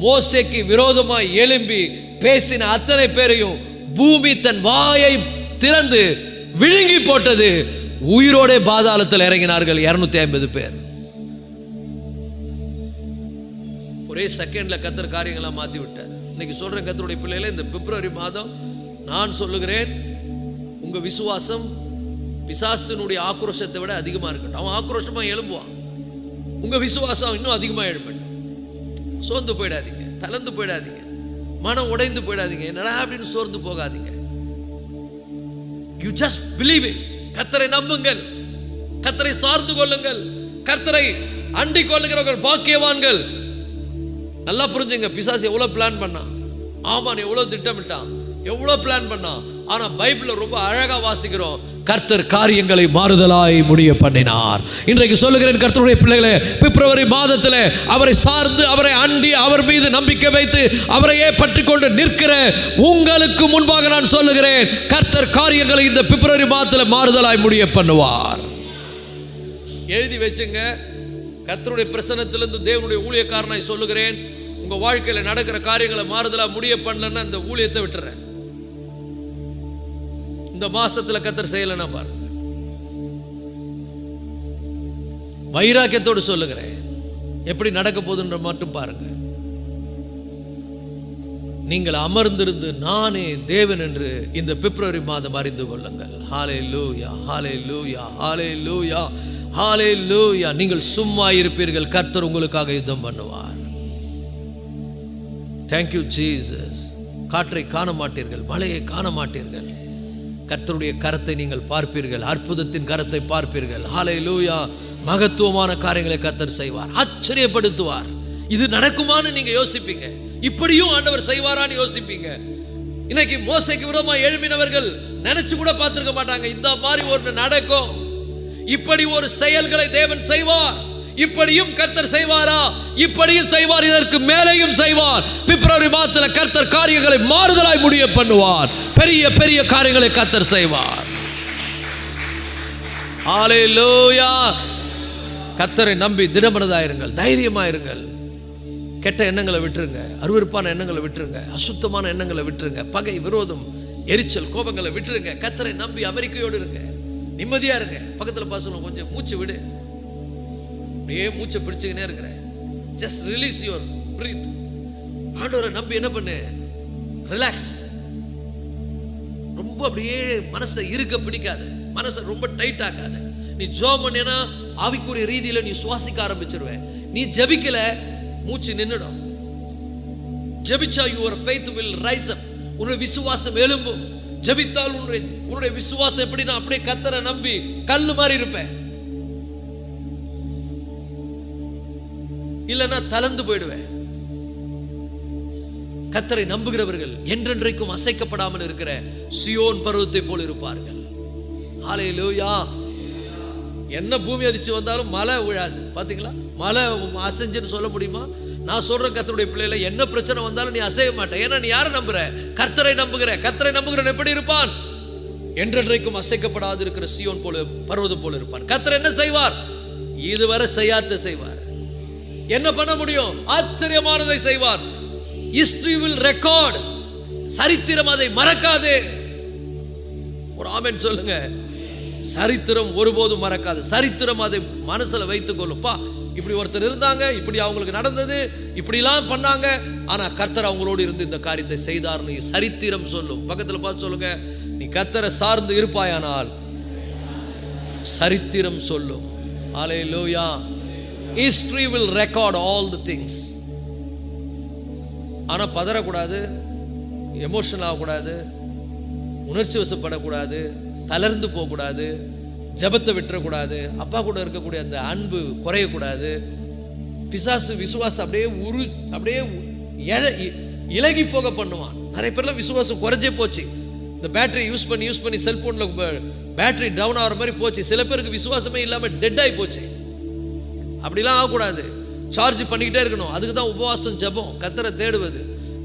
மோசேக்கு விரோதமாய் எழும்பி பேசின அத்தனை பேரையும் பூமி தன் வாயை திறந்து விழுங்கி போட்டது. உயிரோட பாதாளத்தில் இறங்கினார்கள் 250 பேர். ஒரே செகண்ட்ல கர்த்தர் காரியங்களை மாத்தி விட்டார். இன்னைக்கு சொல்றேன் கர்த்தருடைய பிள்ளைகளே, இந்த பிப்ரவரி மாதம் நான் சொல்லுகிறேன், உங்க விசுவாசம் பிசாசினுடைய ஆக்ரோஷத்தை விட அதிகமா இருக்கட்டும். அவன் ஆக்ரோஷமா எழும்புவான், உங்க விசுவாசம் இன்னும் அதிகமா எழும்பட்டும். சோர்ந்து போயிடாதீங்க, தளர்ந்து போயிடாதீங்க, மனம் உடைந்து போயிடாதீங்க, என்னடா அப்படின்னு சோர்ந்து போகாதீங்க. You just believe it. கர்த்தரை நம்புங்கள், கர்த்தரை சார்ந்து கொள்ளுங்கள், கர்த்தரை அண்டிக் கொள்ளுகிறவர்கள் பாக்கியவான்கள். நல்லா புரிஞ்சுங்க, பிசாசு எவ்வளவு பிளான் பண்ணான், ஆமான் எவ்வளவு திட்டமிட்டான், எவ்வளவு பிளான் பண்ணான். ஆனா பைபிள்ல ரொம்ப அழகா வாசிக்கிறோம், கர்த்தர் காரியங்களை மாறுதலாய் முடிய பண்ணினார். இன்றைக்கு சொல்லுகிறேன் கர்த்தருடைய பிள்ளைகளே, பிப்ரவரி மாதத்தில் அவரை சார்ந்து, அவரை அண்டி, அவர் மீது நம்பிக்கை வைத்து அவரையே பற்றி கொண்டு நிற்கிற உங்களுக்கு முன்பாக நான் சொல்லுகிறேன், கர்த்தர் காரியங்களை இந்த பிப்ரவரி மாதத்தில் மாறுதலாய் முடிய பண்ணுவார். எழுதி வச்சுங்க. கர்த்தருடைய பிரசன்னத்திலிருந்து தேவனுடைய ஊழியக்காரனாய் சொல்லுகிறேன், உங்க வாழ்க்கையில நடக்கிற காரியங்களை மாறுதலா முடிய பண்ணலன்னா இந்த ஊழியத்தை விட்டுறேன். இந்த மாசத்துல கர்த்தர் செய்யலன்னா பாருங்க, வைராக்கியத்தோடு சொல்லுகிறேன், எப்படி நடக்க போகுதுன்ற மட்டும் பாருங்க. நீங்கள் அமர்ந்திருந்து நானே தேவன் என்று இந்த பிப்ரவரி மாதம் அறிந்து கொள்ளுங்கள். ஹல்லேலூயா, ஹல்லேலூயா, ஹல்லேலூயா, ஹல்லேலூயா. நீங்கள் சும்மா இருப்பீர்கள், கர்த்தர் உங்களுக்காக யுத்தம் பண்ணுவார். Thank you Jesus. காற்றை காண மாட்டீர்கள், மழையை காண மாட்டீர்கள், கர்த்தருடைய கரத்தை நீங்கள் பார்ப்பீர்கள், அற்புதத்தின் கரத்தை பார்ப்பீர்கள். ஹல்லேலூயா. மகத்துவமான காரியங்களை கர்த்தர் செய்வார், ஆச்சரியப்படுத்துவார். இது நடக்குமான்னு நீங்க யோசிப்பீங்க, இப்படியும் ஆண்டவர் செய்வாரான்னு யோசிப்பீங்க. இன்னைக்கு மோசேக்கு விரோதமாக எழும்பினவர்கள் நினைச்சு கூட பார்த்திருக்க மாட்டாங்க இந்த மாதிரி ஒன்று நடக்கும். இப்படி ஒரு செயல்களை தேவன் செய்வார். இப்படியும் கர்த்தர் செய்வாரா? இப்படியும் செய்வார், இதற்கு மேலேயும் செய்வார். பிப்ரவரி மாதத்தில் கர்த்தர் காரியங்களை மாறுதலாய் முடிய பண்ணுவார். பெரிய பெரிய காரியங்களை கர்த்தர் செய்வார். ஹல்லேலூயா. கர்த்தரை நம்பி திடமனதாயிருங்கள், தைரியமாயிருங்கள். கெட்ட எண்ணங்களை விட்டுருங்க, அருவருப்பான எண்ணங்களை விட்டுருங்க, அசுத்தமான எண்ணங்களை விட்டுருங்க, பகை, விரோதம், எரிச்சல், கோபங்களை விட்டுருங்க. கர்த்தரை நம்பி அமெரிக்கையோடு இருங்க, நிம்மதியா இருங்க. பக்கத்தில் பாசனம் கொஞ்சம் மூச்சு விடு, அப்படியே மூச்சை பிடிச்சுக்கினே இருக்கிறேன். Just release your breath. ஆண்டவரை நம்பி என்ன பண்ணு, ரிலாக்ஸ். ரொம்ப அப்படியே மனசை இருக்க பிடிக்காது, மனசை ரொம்ப டைட் ஆகாத. நீ ஜெபம் பண்ணினா ஆவிக்குரிய ரீதியில நீ சுவாசிக்க ஆரம்பிச்சிருவேன். நீ ஜெபிக்கல, மூச்சு நின்னுடும். ஜெபிச்சா யுவர் ஃபெய்த் வில் ரைஸ் அப். உன்னுடைய விசுவாசம் எழும்பும். ஜெபித்தால் உன்னுடைய விசுவாசம் எப்படின்னா அப்படியே கர்த்தரை நம்பி கல்லு மாதிரி இருப்பேன். இல்லைன்னா தளர்ந்து போயிடுவேன். கர்த்தரை நம்புகிறவர்கள் என்றென்றைக்கும் அசைக்கப்படாமல் இருக்கிற சியோன் பர்வதத்தை போல இருப்பார்கள். ஹல்லேலூயா. என்ன பூமி அதிர்ச்சி வந்தாலும் மழை விழாது. பாத்தீங்களா? மழை அசைஞ்சுன்னு சொல்ல முடியுமா? நான் சொல்றேன், கர்த்தருடைய பிள்ளைகளை என்ன பிரச்சனை வந்தாலும் நீ அசைய மாட்டேன். ஏன்னா நீ யாரை நம்புற? கர்த்தரை நம்புகிற. கர்த்தரை நம்புகிறவன் எப்படி இருப்பான்? என்றென்றைக்கும் அசைக்கப்படாது இருக்கிற சியோன் போல பர்வதம் போல இருப்பான். கர்த்தர் என்ன செய்வார்? இதுவரை செய்யாத செய்வார். என்ன பண்ண முடியும்? ஆச்சரியமானதை செய்வார். History will record. சரித்திரம் அதை மறக்காது. ஒரு ஆமென் சொல்லுங்க. சரித்திரம் ஒருபோதும் மறக்காது. சரித்திரம் அதை மனசுல வைத்துக் கொள்ளும். இப்படி ஒருத்தர் இருந்தாங்க, இப்படி அவங்களுக்கு நடந்தது, இப்படிலாம் பண்ணாங்க, ஆனா கர்த்தர் அவங்களோடு இருந்து இந்த காரியத்தை செய்தார்னு சரித்திரம் சொல்லும். பக்கத்துல பார்த்து சொல்லுங்க, நீ கர்த்தரை சார்ந்து இருப்பாயானால் சரித்திரம் சொல்லும். ஹல்லேலூயா. History will record all the things. ஆனா பதறக்கூடாது, எமோஷனல் ஆகக்கூடாது, உணர்ச்சி வசப்படக்கூடாது, தளர்ந்து போகக்கூடாது, ஜபத்தை விட்டுறக்கூடாது, அப்பா கூட இருக்கக்கூடிய அந்த அன்பு குறையக்கூடாது. பிசாசு விசுவாசத்தை அப்படியே இலகி போக பண்ணுவான். நிறைய பேர்லாம் விசுவாசம் குறைஞ்சே போச்சு. இந்த பேட்டரி யூஸ் பண்ணி செல்போன்ல பேட்டரி டவுன் ஆகிற மாதிரி போச்சு. சில பேருக்கு விசுவாசமே இல்லாம டெட் ஆகி போச்சு. அப்படிலாம் ஆகக்கூடாது. சார்ஜ் பண்ணிக்கிட்டே இருக்கணும். அதுக்கு தான் உபவாசம், ஜபம், கர்த்தரை தேடுவது.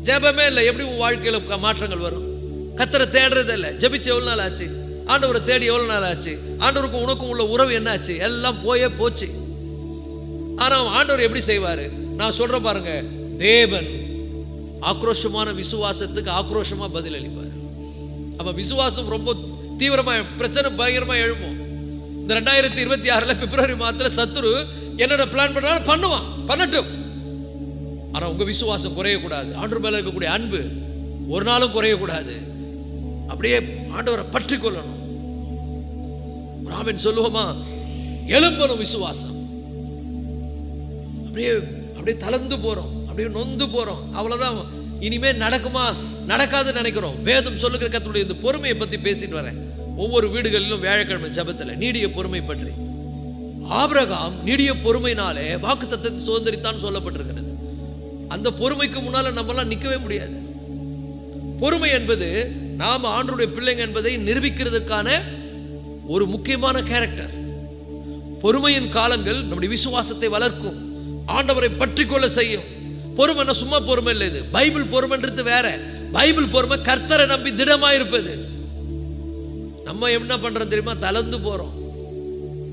ஜபமே இல்லை, எப்படி உன் வாழ்க்கையில மாற்றங்கள் வரும்? கர்த்தரை தேடுறதே இல்லை. ஜபிச்சு எவ்வளவு நாள் ஆச்சு? ஆண்டவரை தேடி எவ்வளவு நாள் ஆச்சு? ஆண்டவருக்கும் உனக்கும் உள்ள உறவு என்ன ஆச்சு? எல்லாம் போச்சு. ஆனா ஆண்டவர் எப்படி செய்வாரு? நான் சொல்றேன் பாருங்க, தேவன் ஆக்ரோஷமான விசுவாசத்துக்கு ஆக்ரோஷமா பதில் அளிப்பார். அப்ப விசுவாசம் ரொம்ப தீவிரமா, பிரச்சனை பயங்கரமா எழும்பும். இந்த 2026 பிப்ரவரி மாதத்துல சத்துரு என்னோட பிளான் பண்ணாலும் பண்ணுவான், பண்ணட்டும். ஆனா உங்க விசுவாசம் குறையக்கூடாது. ஆண்டவர் மேல இருக்கக்கூடிய அன்பு ஒரு நாளும் குறையக்கூடாது. அப்படியே ஆண்டவரை பற்றி கொள்ளணும். ஆமென் சொல்லுவோமா? எழும்பணும் விசுவாசம். அப்படியே தளர்ந்து போறோம், அப்படியே நொந்து போறோம். அவ்வளவுதான். இனிமே நடக்குமா நடக்காதுன்னு நினைக்கிறோம். வேதம் சொல்லுகிற கர்த்தருடைய இந்த பொறுமையை பத்தி பேசிட்டு வரேன். ஒவ்வொரு வீடுகளிலும் வியாழக்கிழமை ஜபத்துல நீடிய பொறுமை பற்றி. ஆபிரகாம் நீடிய பொறுமையினாலே வாக்குத்தத்தத்தை சுதந்தரித்தான் சொல்லப்பட்டிருக்கிறது. அந்த பொறுமைக்கு முன்னால நம்மளாம் நிற்கவே முடியாது. பொறுமை என்பது நாம ஆண்டவருடைய பிள்ளைங்க என்பதை நிரூபிக்கிறதுக்கான ஒரு முக்கியமான கேரக்டர். பொறுமையின் காலங்கள் நம்முடைய விசுவாசத்தை வளர்க்கும், ஆண்டவரை பற்றி கொள்ள செய்யும். பொறுமைன்னா சும்மா பொறுமை இல்லை. இது பைபிள் பொறுமைன்றது வேற. பைபிள் பொறுமை கர்த்தரை நம்பி திடமாயிருப்பது. நம்ம என்ன பண்றோம் தெரியுமா? தளர்ந்து போறோம்.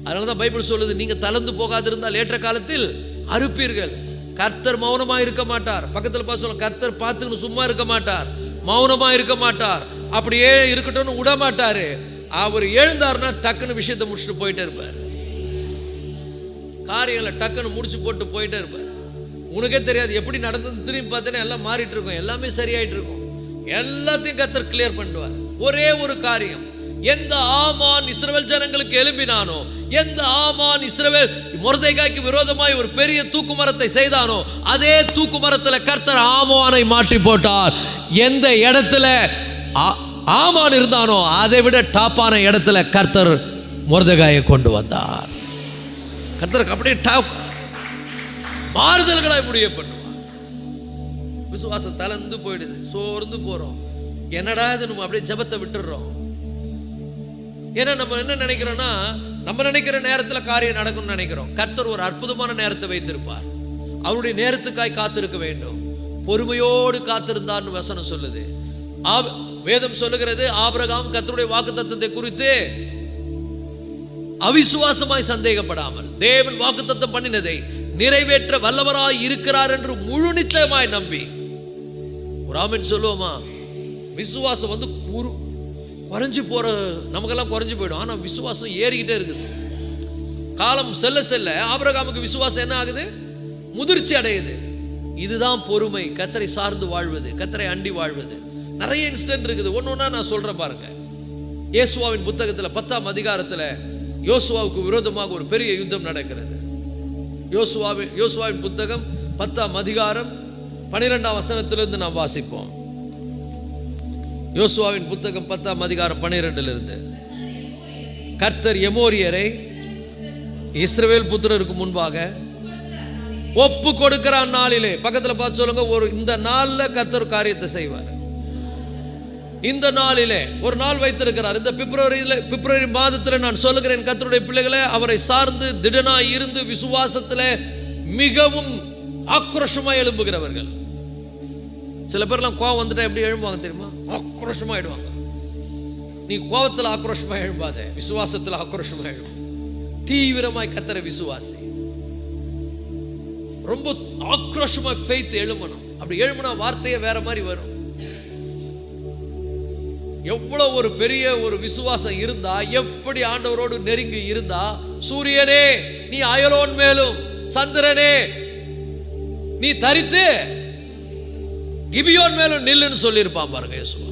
அதனாலதான் பைபிள் சொல்லுது, நீங்க தளர்ந்து போகாதிருந்தால் ஏற்ற காலத்தில் அறுப்பீர்கள். கர்த்தர் மௌனமா இருக்க மாட்டார். பக்கத்துல பார்த்து சொல்ல, கர்த்தர் பார்த்துன்னு சும்மா இருக்க மாட்டார், மௌனமா இருக்க மாட்டார். அப்படியே இருக்கட்டும்னு விட மாட்டாரு. அவர் எழுந்தாருன்னா டக்குன்னு விஷயத்தை முடிச்சுட்டு போயிட்டே இருப்பார். காரியங்களை டக்குன்னு முடிச்சு போட்டு போயிட்டே இருப்பார். உனக்கே தெரியாது எப்படி நடந்தது. திரும்பி பார்த்தேன்னா எல்லாம் மாறிட்டு இருக்கும், எல்லாமே சரியாயிட்டு இருக்கும். எல்லாத்தையும் கர்த்தர் கிளியர் பண்ணுவார். ஒரே ஒரு காரியம், எந்த ஆமான் இஸ்ரவேல் ஜனங்களுக்கு எழும்பினானோ, எந்த ஆமான் இஸ்ரவேல் மொர்தெகாய்க்கு விரோதமாய் ஒரு பெரிய தூக்கு மரத்தை செய்தானோ, அதே தூக்கு மரத்தில் கர்த்தர் ஆமானை மாற்றி போட்டார். எந்த இடத்துல ஆமான் இருந்தானோ அதை விட டாப்பான இடத்துல கர்த்தர் மொர்தெகாயை கொண்டு வந்தார். கர்த்தருக்கு அப்படியே டாப் மாறுதல்களை முடிய பண்ணுவார். விசுவாசம் தளர்ந்து போயிடுது, சோர்ந்து போறோம். என்னடா இது, நம்ம அப்படியே ஜபத்தை விட்டுடுறோம். ஏன்னா நம்ம என்ன நினைக்கிறோம்னா, நம்ம நினைக்கிற நேரத்துல காரியம் நடக்கும்னு நினைக்கிறோம். கர்த்தர் ஒரு அற்புதமான நேரத்தை வைத்திருப்பார். அவருடைய நேரத்துக்காய் காத்திருக்க வேண்டும். பொறுமையோடு காத்திருந்தான்னு வசனம் சொல்லுது. வேதம் சொல்லுகிறது, ஆபிரகாம் கர்த்தருடைய வாக்குத்தத்தத்தை குறித்து அவிசுவாசமாய் சந்தேகப்படாமல் தேவன் வாக்குத்தத்தம் பண்ணினதை நிறைவேற்ற வல்லவராய் இருக்கிறார் என்று முழு நிச்சயமாய் நம்பி. ஒரு ஆமென் சொல்லுவோமா? விசுவாசம் வந்து குறைஞ்சு போற, நமக்கெல்லாம் குறைஞ்சு போயிடும். ஆனா விசுவாசம் ஏறிக்கிட்டே இருக்குது. காலம் செல்ல செல்ல ஆபிரகாமுக்கு விசுவாசம் என்ன ஆகுது? முதிர்ச்சி அடையுது. இதுதான் பொறுமை, கர்த்தரை சார்ந்து வாழ்வது, கர்த்தரை அண்டி வாழ்வது. நிறைய இன்சிடென்ட் இருக்குது. ஒன்னொன்னா நான் சொல்றேன் பாருங்க. யோசுவாவின் புத்தகத்துல 10ஆம் அதிகாரத்துல யோசுவாவுக்கு விரோதமாக ஒரு பெரிய யுத்தம் நடக்கிறது. யோசுவாவின் புத்தகம் 10ஆம் அதிகாரம் 12ஆம் வசனத்திலிருந்து நாம் வாசிப்போம். யோசுவாவின் புத்தகம் 10ஆம் அதிகாரம் 12லிருந்து. கர்த்தர் எமோரியரை இஸ்ரவேல் புத்திரருக்கு முன்பாக ஒப்பு கொடுக்கிறான் நாளிலே. பக்கத்துல பார்த்து சொல்லுங்க, இந்த நாள்ல கர்த்தர் காரியத்தை செய்வார். இந்த நாளிலே ஒரு நாள் வைத்திருக்கிறார். இந்த பிப்ரவரி மாதத்தில் நான் சொல்லுகிறேன், கர்த்தருடைய பிள்ளைகளே, அவரை சார்ந்து திடனாய் இருந்து விசுவாசத்தில் மிகவும் ஆக்ரோஷமாக எழும்புகிறவர்கள். சில பேர்லாம் கோவம் வந்துட்டா எப்படி எழும்புவாங்க தெரியுமா? ஆக்ரோஷமா ஆயிடுவாங்க. நீ கோவத்தில் ஆக்ரோஷமா எழும்பாத, விசுவாசத்தில் ஆக்ரோஷமா எழும்பு. தீவிரமாய் கர்த்தரை விசுவாசி. ரொம்ப ஆக்ரோஷமா ஃபெய்த் எழும்பணும். அப்படி எழும்புனா வார்த்தையே வேற மாதிரி வரும். எவ்வளவு ஒரு பெரிய ஒரு விசுவாசம் இருந்தா, எப்படி ஆண்டவரோடு நெருங்கி இருந்தா, சூரியனே நீ அயலோன் மேலும், சந்திரனே நீ தரித்து கிபியோன் மேலும் நில்லுன்னு சொல்லியிருப்பான் பாருங்க யேசுவா.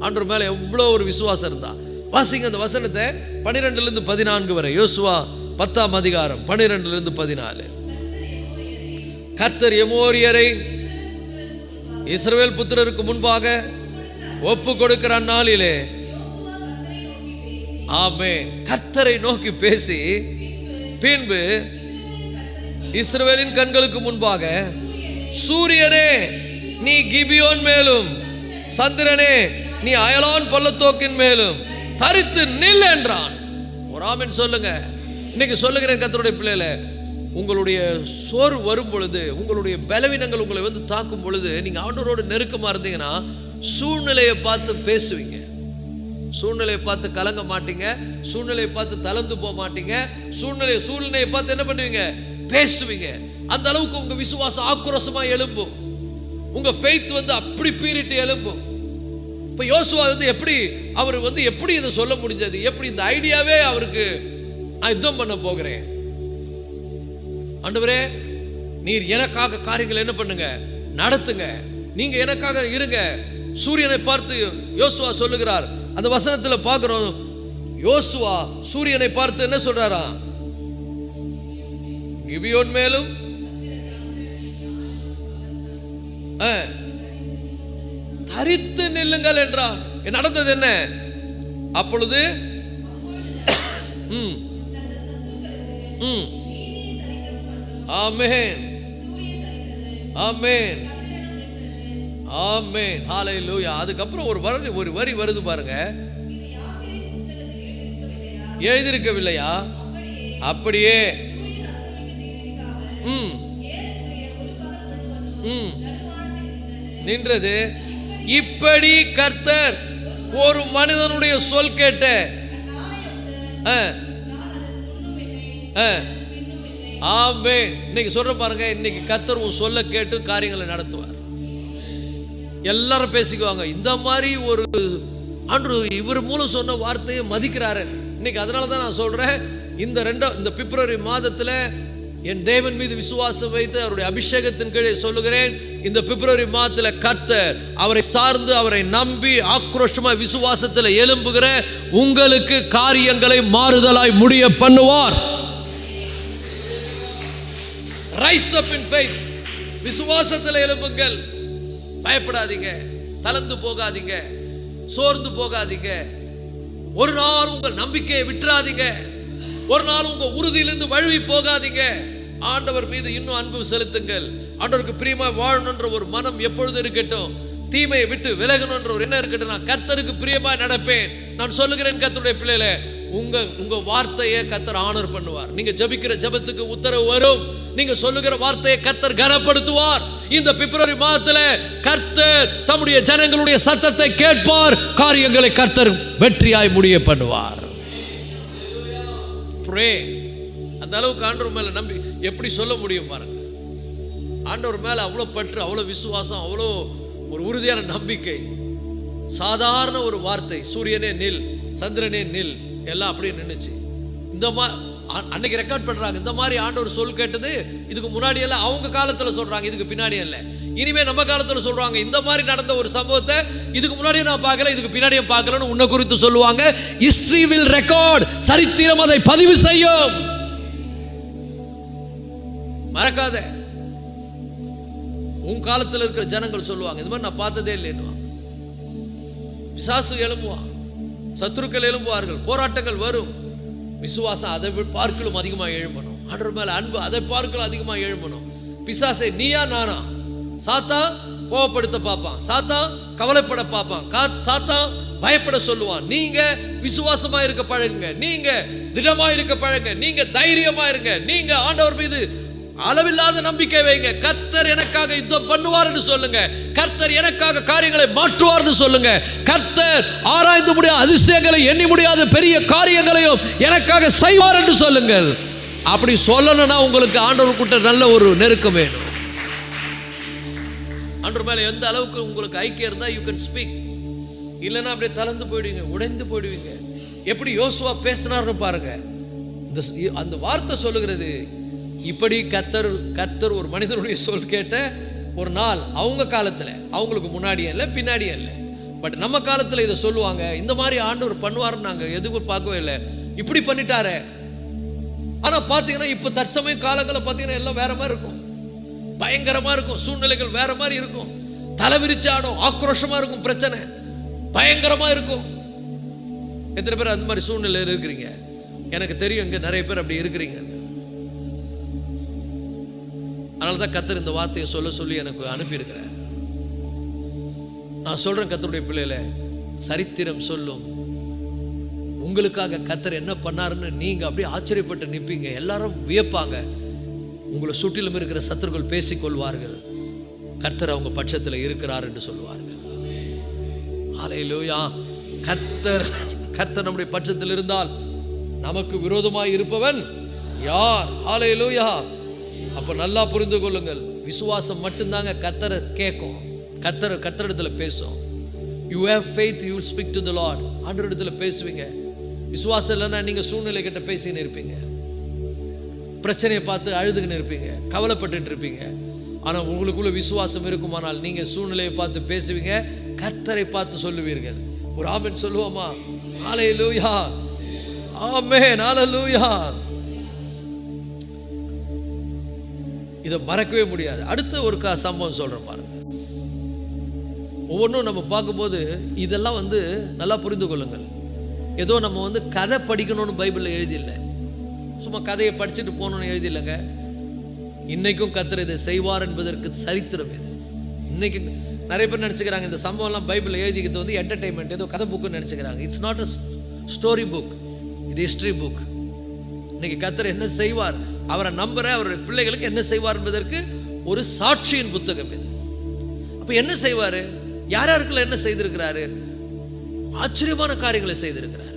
ஆண்டவர் மேல எவ்வளவு ஒரு விசுவாசம் இருந்தா. வாசிங்க அந்த வசனத்தை 12லிருந்து 14 வரை. யோசுவா 10ஆம் அதிகாரம் 12லிருந்து 14. கர்த்தர் எமோரியரை இஸ்ரவேல் புத்திரருக்கு முன்பாக ஒப்பு கொடுக்கிற நாளிலே, ஆமென், கர்த்தரை நோக்கி பேசி, பின்பு இஸ்ரவேலின் கண்களுக்கு முன்பாக, சூரியனே நீ கிபியோன் மேலும், சந்திரனே நீ அயலான் பள்ளத்தோக்கின் மேலும் தரித்து நில் என்றான். ஒரு ஆமென் சொல்லுங்க. இன்னைக்கு சொல்லுகிறேன் கர்த்தருடைய பிள்ளைகளே, உங்களுடைய சோர்வு வரும் பொழுது, உங்களுடைய பலவீனங்கள் உங்களை வந்து தாக்கும் பொழுது, நீங்க ஆண்டவரோடு நெருக்கமா இருந்தீங்கன்னா சூழ்நிலையை பார்த்து பேசுவீங்க. சூழ்நிலையை பார்த்து கலங்க மாட்டீங்க. சூழ்நிலையை பார்த்து தளர்ந்து போக மாட்டீங்க. சூழ்நிலையை பார்த்து என்ன பண்ணுவீங்க? பேசுவீங்க. அந்த அளவுக்கு உங்க விசுவாசம் ஆக்ரோஷமா எழும்பும். உங்க ஃபெய்த் வந்து அப்படி பீரிட்டு எழும்பும். இப்ப யோசுவா வந்து அவர் எப்படி இதை சொல்ல முடிஞ்சது? எப்படி இந்த ஐடியாவே அவருக்கு, நான் யுத்தம் பண்ண போகிறேன், ஆண்டவரே நீர் எனக்காக காரியங்கள் என்ன பண்ணுங்க, நடத்துங்க, நீங்க எனக்காக இருங்க. சூரியனை பார்த்து யோசுவா சொல்லுகிறார். அந்த வசனத்துல பார்க்கிறோம், யோசுவா சூரியனை பார்த்து என்ன சொல்றாரா? கிபியோன் மேலும் தரித்து நில்லுங்கள் என்றார். நடந்தது என்ன? அப்பொழுது ஆமென், ஆமென், ஆமென், ஹல்லேலூயா. அதுக்கப்புறம் ஒரு வரி வருது பாருங்க. எழுதியிருக்கவில்லையா? அப்படியே நின்றது. இப்படி கர்த்தர் ஒரு மனிதனுடைய சொல் கேட்ட ஆமென். இன்னைக்கு சொல்ற பாருங்க, இன்னைக்கு கர்த்தர் உன் சொல்ல கேட்டு காரியங்களை நடத்துவார். எல்லாரும் பேசிக்குவாங்க, இந்த மாதிரி ஒரு ஆண்டு இவர் மூலம் சொன்ன வார்த்தையை மதிக்கிறாரு. இன்னைக்கு அதனால தான் நான் சொல்றேன், இந்த பிப்ரவரி மாதத்தில் என் தேவன் மீது விசுவாசம் வைத்து அவருடைய அபிஷேகத்தின் கீழே சொல்லுகிறேன், இந்த பிப்ரவரி மாதத்தில் கர்த்தர் அவரை சார்ந்து அவரை நம்பி ஆக்ரோஷமா விசுவாசத்தில் எழும்புகிற உங்களுக்கு காரியங்களை மாறுதலாய் முடிய பண்ணுவார். ரைஸ் அப் இன் ஃபெய்த். விசுவாசத்தில் எழும்புங்கள். பயப்படாதீங்க, தளர்ந்து போகாதீங்க, சோர்ந்து போகாதீங்க. ஒரு நாள் உங்கள் நம்பிக்கையை விட்டுறாதீங்க. ஒரு நாள் உங்க உறுதியிலிருந்து வழுவி போகாதீங்க. ஆண்டவர் மீது இன்னும் அன்பு செலுத்துங்கள். ஆண்டவருக்கு பிரியமா வாழணுன்ற ஒரு மனம் எப்பொழுது இருக்கட்டும். தீமையை விட்டு விலகணுன்ற ஒரு எண்ணம் இருக்கட்டும். நான் கர்த்தருக்கு பிரியமா நடப்பேன், நான் சொல்லுகிறேன் கர்த்தருடைய பிள்ளைகளே, உங்க வார்த்தையை கர்த்தர் ஆனர் பண்ணுவார். நீங்க ஜெபிக்கிற ஜெபத்துக்கு உத்தரவு வரும். நீங்க சொல்லுகிற வார்த்தையை கர்த்தர் கனப்படுத்துவார். இந்த பிப்ரவரி மாதத்துல கர்த்தர் தம்முடைய ஜனங்களுடைய சத்தத்தை கேட்பார். காரியங்களை கர்த்தர் வெற்றியாய் முடிய பண்ணுவார். Pray. அந்த அளவுக்கு ஆண்டவர் மேல நம்பி எப்படி சொல்ல முடியும் பாருங்க. ஆண்டவர் மேல அவ்வளவு பற்று, அவ்வளவு விசுவாசம், அவ்வளோ ஒரு உறுதியான நம்பிக்கை. சாதாரண ஒரு வார்த்தை, சூரியனே நில், சந்திரனே நில், எல்லாம் அப்படியே நின்னுச்சு. இந்த அன்னைக்கு ரெக்கார்ட் பண்றாங்க. இந்த மாதிரி ஆண்டவர் சொல் கேட்டது இதுக்கு முன்னாடி எல்லாம் அவங்க காலத்துல சொல்றாங்க, இதுக்கு பின்னாடி இல்ல. இனிமே நம்ம காலத்துல சொல்றாங்க, இந்த மாதிரி நடந்த ஒரு சம்பவத்தை இதுக்கு முன்னாடியே நான் பார்க்கல, இதுக்கு பின்னாடியே பார்க்கலன்னு உன்னை குறித்து சொல்லுவாங்க. ஹிஸ்டரி வில் ரெக்கார்ட், சரித்திரம் அதை பதிவு செய்யும். மறக்காத. உன் காலத்தில் இருக்கிற ஜனங்கள் சொல்லுவாங்க, இந்த மாதிரி நான் பார்த்ததே இல்லைன்னு. பிசாசு எழும்புவான், சத்துருக்கள் எழும்புவார்கள், போராட்டங்கள் வரும். விசுவாசம் அதை பார்க்கலும் அதிகமாக எழும்பணும். ஆண்டவர் மேல அன்பு அதை பார்க்கலும் அதிகமாக எழும்பணும். பிசாசை நீயா நானா? சாத்தான் கோபப்படுத்த பார்ப்பான், சாத்தான் கவலைப்பட பார்ப்பான், சாத்தான் பயப்பட சொல்லுவான். நீங்க விசுவாசமா இருக்க பழகுங்க, நீங்க திடமா இருக்க பழகுங்க, நீங்க தைரியமா இருங்க, நீங்க ஆண்டவர் மீது அளவில்லாத நம்பிக்கை வைங்க. கர்த்தர் எனக்காக யுத்தம் பண்ணுவார் என்று சொல்லுங்க. கர்த்தர் எனக்காக காரியங்களை மாற்றுவார் என்று சொல்லுங்க. கர்த்தர் ஆராய்ந்து முடியாத அதிசயங்களை, எண்ணி முடியாத பெரிய காரியங்களையும் எனக்காக செய்வார் என்று சொல்லுங்கள். அப்படி சொல்லணும்னா உங்களுக்கு ஆண்டவர் கிட்ட நல்ல ஒரு நெருக்கம் வேணும். ஆண்டவர் மேல எந்த அளவுக்கு உங்களுக்கு ஐக்கியம் இருந்தா யூ கேன் ஸ்பீக். இல்லைன்னா அப்படியே தளர்ந்து போயிடுவீங்க, உடைந்து போயிடுவீங்க. எப்படி யோசுவா பேசினார்னு பாருங்க. அந்த வார்த்தை சொல்லுகிறது, இப்படி கர்த்தர் ஒரு மனிதனுடைய சொல் கேட்ட ஒரு நாள் அவங்க காலத்துல, அவங்களுக்கு முன்னாடியே இல்லை பின்னாடியே இல்லை, பட் நம்ம காலத்துல இதை சொல்லுவாங்க. இந்த மாதிரி ஆண்டவர் பண்ணுவாருன்னு நாங்க எதுவும் பார்க்கவே இல்லை, இப்படி பண்ணிட்டாரு. ஆனா பாத்தீங்கன்னா இப்ப தற்சமய காலங்களை பாத்தீங்கன்னா எல்லாம் வேற மாதிரி இருக்கும், பயங்கரமா இருக்கும், சூழ்நிலைகள் வேற மாதிரி இருக்கும், தலைவிரிச்சாடும், ஆக்ரோஷமா இருக்கும், பிரச்சனை பயங்கரமா இருக்கும். எத்தனை பேர் அந்த மாதிரி சூழ்நிலையில் இருக்கிறீங்க? எனக்கு தெரியும் இங்க நிறைய பேர் அப்படி இருக்கிறீங்க. அதனாலதான் கர்த்தர் இந்த வார்த்தையை சொல்லி எனக்கு அனுப்பியிருக்கிறார். நான் சொல்றேன், கர்த்தருடைய பிள்ளைகளே, சரித்திரம் சொல்லும். உங்களுக்காக கர்த்தர் என்ன பண்ணாருன்னு நீங்க அப்படியே ஆச்சரியப்பட்டு நிற்பீங்க. எல்லாரும் வியப்பாங்க. உங்களை சுற்றிலும் இருக்கிற சத்துருக்கள் பேசிக்கொள்வார்கள், கர்த்தர் அவங்க பட்சத்தில் இருக்கிறார் என்று சொல்லுவார்கள். ஹல்லேலூயா. கர்த்தர் நம்முடைய பட்சத்தில் இருந்தால் நமக்கு விரோதமாய் இருப்பவன் யார்? ஹல்லேலூயா. அப்ப நல்லா புரிந்து கொள்ளுங்கள், விசுவாசம் மட்டும்தாங்க கர்த்தரை கேட்கும், கர்த்தரிடத்துல பேசும். You have faith, you will speak to the Lord. ஆண்டவரிடத்துல பேசுவீங்க. விசுவாசம் இல்லைன்னா நீங்க சூழ்நிலை கிட்ட பேசின்னு இருப்பீங்க, பிரச்சனையை பார்த்து அழுதுகின்னு இருப்பீங்க, கவலைப்பட்டு இருப்பீங்க. ஆனா உங்களுக்குள்ள விசுவாசம் இருக்குமானால் நீங்க சூழ்நிலையை பார்த்து பேசுவீங்க, கர்த்தரை பார்த்து சொல்லுவீர்கள். ஒரு ஆமென் சொல்லுவோமா? ஹல்லேலூயா, ஆமென், ஹல்லேலூயா. இதை மறக்கவே முடியாது. அடுத்த ஒரு சம்பவம் சொல்றேன் பாருங்க. ஒவ்வொன்றும் நம்ம பார்க்கும்போது இதெல்லாம் நல்லா புரிந்து கொள்ளுங்கள். ஏதோ நம்ம கதை படிக்கணும்னு பைபிளில் எழுதியில்லை, சும்மா கதையை படிச்சுட்டு போகணும்னு எழுதியில்லைங்க. இன்னைக்கும் கர்த்தர் இதை செய்வார் என்பதற்கு சரித்திரம் இது. இன்னைக்கு நிறைய பேர் நினச்சிக்கிறாங்க இந்த சம்பவம்லாம் பைபிளில் எழுதிக்கிறது என்டர்டைன்மெண்ட், ஏதோ கதை புக்குன்னு நினச்சிக்கிறாங்க. It's not a story book, இது ஹிஸ்டரி புக். இன்னைக்கு கர்த்தர் என்ன செய்வார், அவரை நம்புற அவருடைய பிள்ளைகளுக்கு என்ன செய்வார் என்பதற்கு ஒரு சாட்சியின் புத்தகம் இது. அப்ப என்ன செய்வாரு, யார் யாருக்குள்ள என்ன செய்திருக்கிறாரு? ஆச்சரியமான காரியங்களை செய்திருக்கிறார்.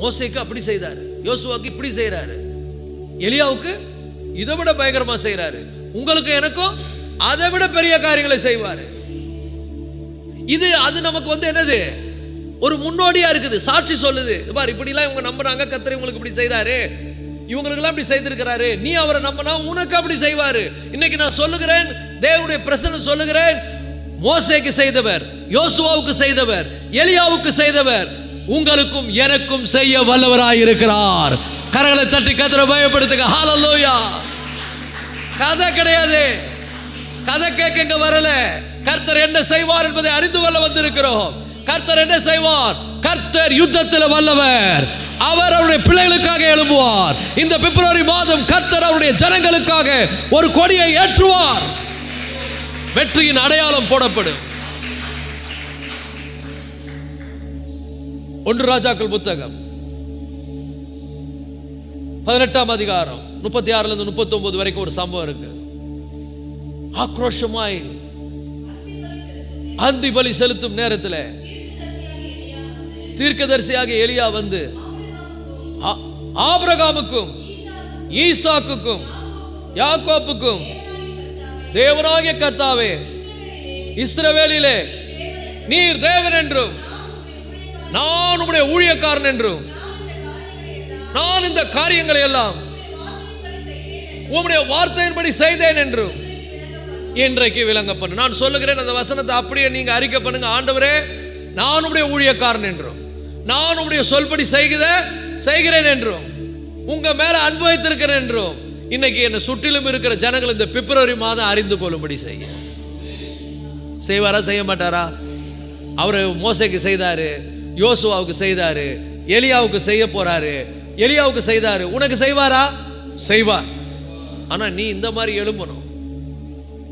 மோசேக்கு அப்படி செய்தாரு, யோசுவாக்கு இப்படி செய்யறாரு, எலியாவுக்கு இதை விட பயங்கரமா செய்யறாரு, உங்களுக்கு எனக்கும் அதை விட பெரிய காரியங்களை செய்வாரு. அது நமக்கு என்னது, ஒரு முன்னோடியா இருக்குது, சாட்சி சொல்லுது. பாரு, இப்படி எல்லாம் இவங்க நம்புறாங்க, கர்த்தர் உங்களுக்கு இப்படி செய்தாரு, இவங்களுக்கெல்லாம் அப்படி செய்திருக்கிறாரு, நீ அவரை நம்பினா உனக்கு அப்படி செய்வாரு. இன்னைக்கு நான் சொல்லுகிறேன், தேவனுடைய பிரசன்னம் சொல்லுகிறேன், மோசேக்கு செய்தவர், யோசுவாவுக்கு செய்தவர், எலியாவுக்கு செய்தவர் உங்களுக்கும் எனக்கும் செய்ய வல்லவராய் இருக்கிறார். கரங்களை தட்டி கர்த்தரை பயப்படுத்துங்க. ஹல்லேலூயா. கதை கிடையாது, கதை கேட்க இங்க வரல. கர்த்தர் என்ன செய்வார் என்பதை அறிந்து கொள்ள வந்திருக்கிறோம். கர்த்தர் என்ன செய்வார்? கர்த்தர் யுத்தத்தில் வல்லவர். அவர் அவருடைய பிள்ளைகளுக்காக எழும்புவார். இந்த பிப்ரவரி மாதம் கர்த்தர் அவருடைய ஜனங்களுக்காக ஒரு கொடியை ஏற்றுவார். வெற்றியின் அடையாளம் போடப்படும். 1 ராஜாக்கள் புத்தகம் 18ஆம் அதிகாரம் 36 39 வரைக்கும் ஒரு சம்பவம் இருக்கு. ஆக்ரோஷமாய் அந்தி பலி செலுத்தும் நேரத்தில் தீர்க்கதரிசியாக எலியா வந்து ஆபிரகாமுக்கும் ஈசாக்குக்கும் யாக்கோப்புக்கும் தேவனாகிய கர்த்தாவே, இஸ்ரவேலிலே நீர் தேவன் என்றும் நான் உம்முடைய ஊழியக்காரன் என்றும் நான் இந்த காரியங்களை எல்லாம் உம்முடைய வார்த்தையின்படி செய்தேன் என்றும் இன்றைக்கு விளங்க பண்ணு. நான் சொல்லுகிறேன், அந்த வசனத்தை அப்படியே நீங்க அறிக்கை பண்ணுங்க. ஆண்டவரே, நான் உம்முடைய ஊழியக்காரன் என்றும் நான் உம்முடைய சொல்படி செய்கிறேன் என்றும் உங்க மேல அன்பு வைத்திருக்கிறேன் என்றும் இன்னைக்கு என்ன சுற்றிலும் இருக்கிற ஜனங்கள் இந்த பிப்ரவரி மாதம் அறிந்து கொள்ளும்படி செய்வாரா செய்ய மாட்டாரா? அவரு மோசேக்கு செய்தாரு, யோசுவாவுக்கு செய்தாரு, எலியாவுக்கு செய்ய போறாரு, எலியாவுக்கு செய்தாரு, உனக்கு செய்வாரா? செய்வார். ஆனா நீ இந்த மாதிரி எழும்பணும்.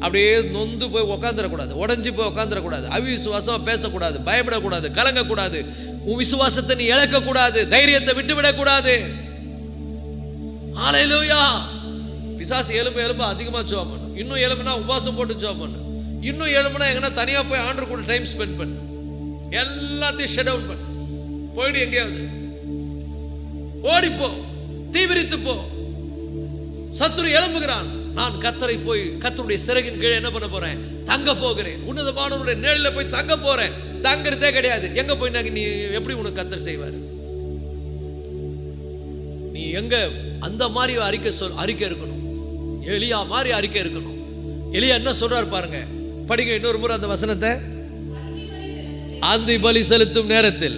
அப்படியே நொந்து போய் உட்காந்துடக்கூடாது, உடஞ்சி போய் உட்காந்துடக்கூடாது, அவிசுவாசம் பேசக்கூடாது, பயப்படக்கூடாது, கலங்கக்கூடாது, உன் விசுவாசத்தை நீ இழக்கக்கூடாது, தைரியத்தை விட்டுவிடக்கூடாது. ஹல்லேலூயா. பிசாசு எலும்பு அதிகமா ஜெபம் பண்ணு. இன்னும் எலும்புனா உபவாசம் போட்டு ஜெபம் பண்ணு. இன்னும் எலும்புனா எங்கன்னா தனியா போய் ஆண்டவர் கூட டைம் ஸ்பெண்ட் பண்ணு. எல்லாத்தையும் ஷட் டவுன் பண்ணு. போயிடு, எங்கேயாவது ஓடிப்போ, தீவிரித்து போ. சத்துரு எழும்புகிறான். நான் கர்த்தரை போய் கர்த்தருடைய சிறகின் கீழே என்ன பண்ண போறேன்? தங்க போகிறேன். உன்னதமானவருடைய நிழலில் போய் தங்க போறேன். தங்கிறதே கிடையாது. எங்க போய் நீ எப்படி உனக்கு கர்த்தர் செய்வார்? நீ எங்க அந்த மாதிரி அறிக்கை இருக்கணும். எலியா மாதிரி அறிக்கை இருக்கணும். எலியா என்ன சொல்றாரு பாருங்க, படிங்க இன்னொரு முறை அந்த வசனத்தை. அந்தி பலி செலுத்தும் நேரத்தில்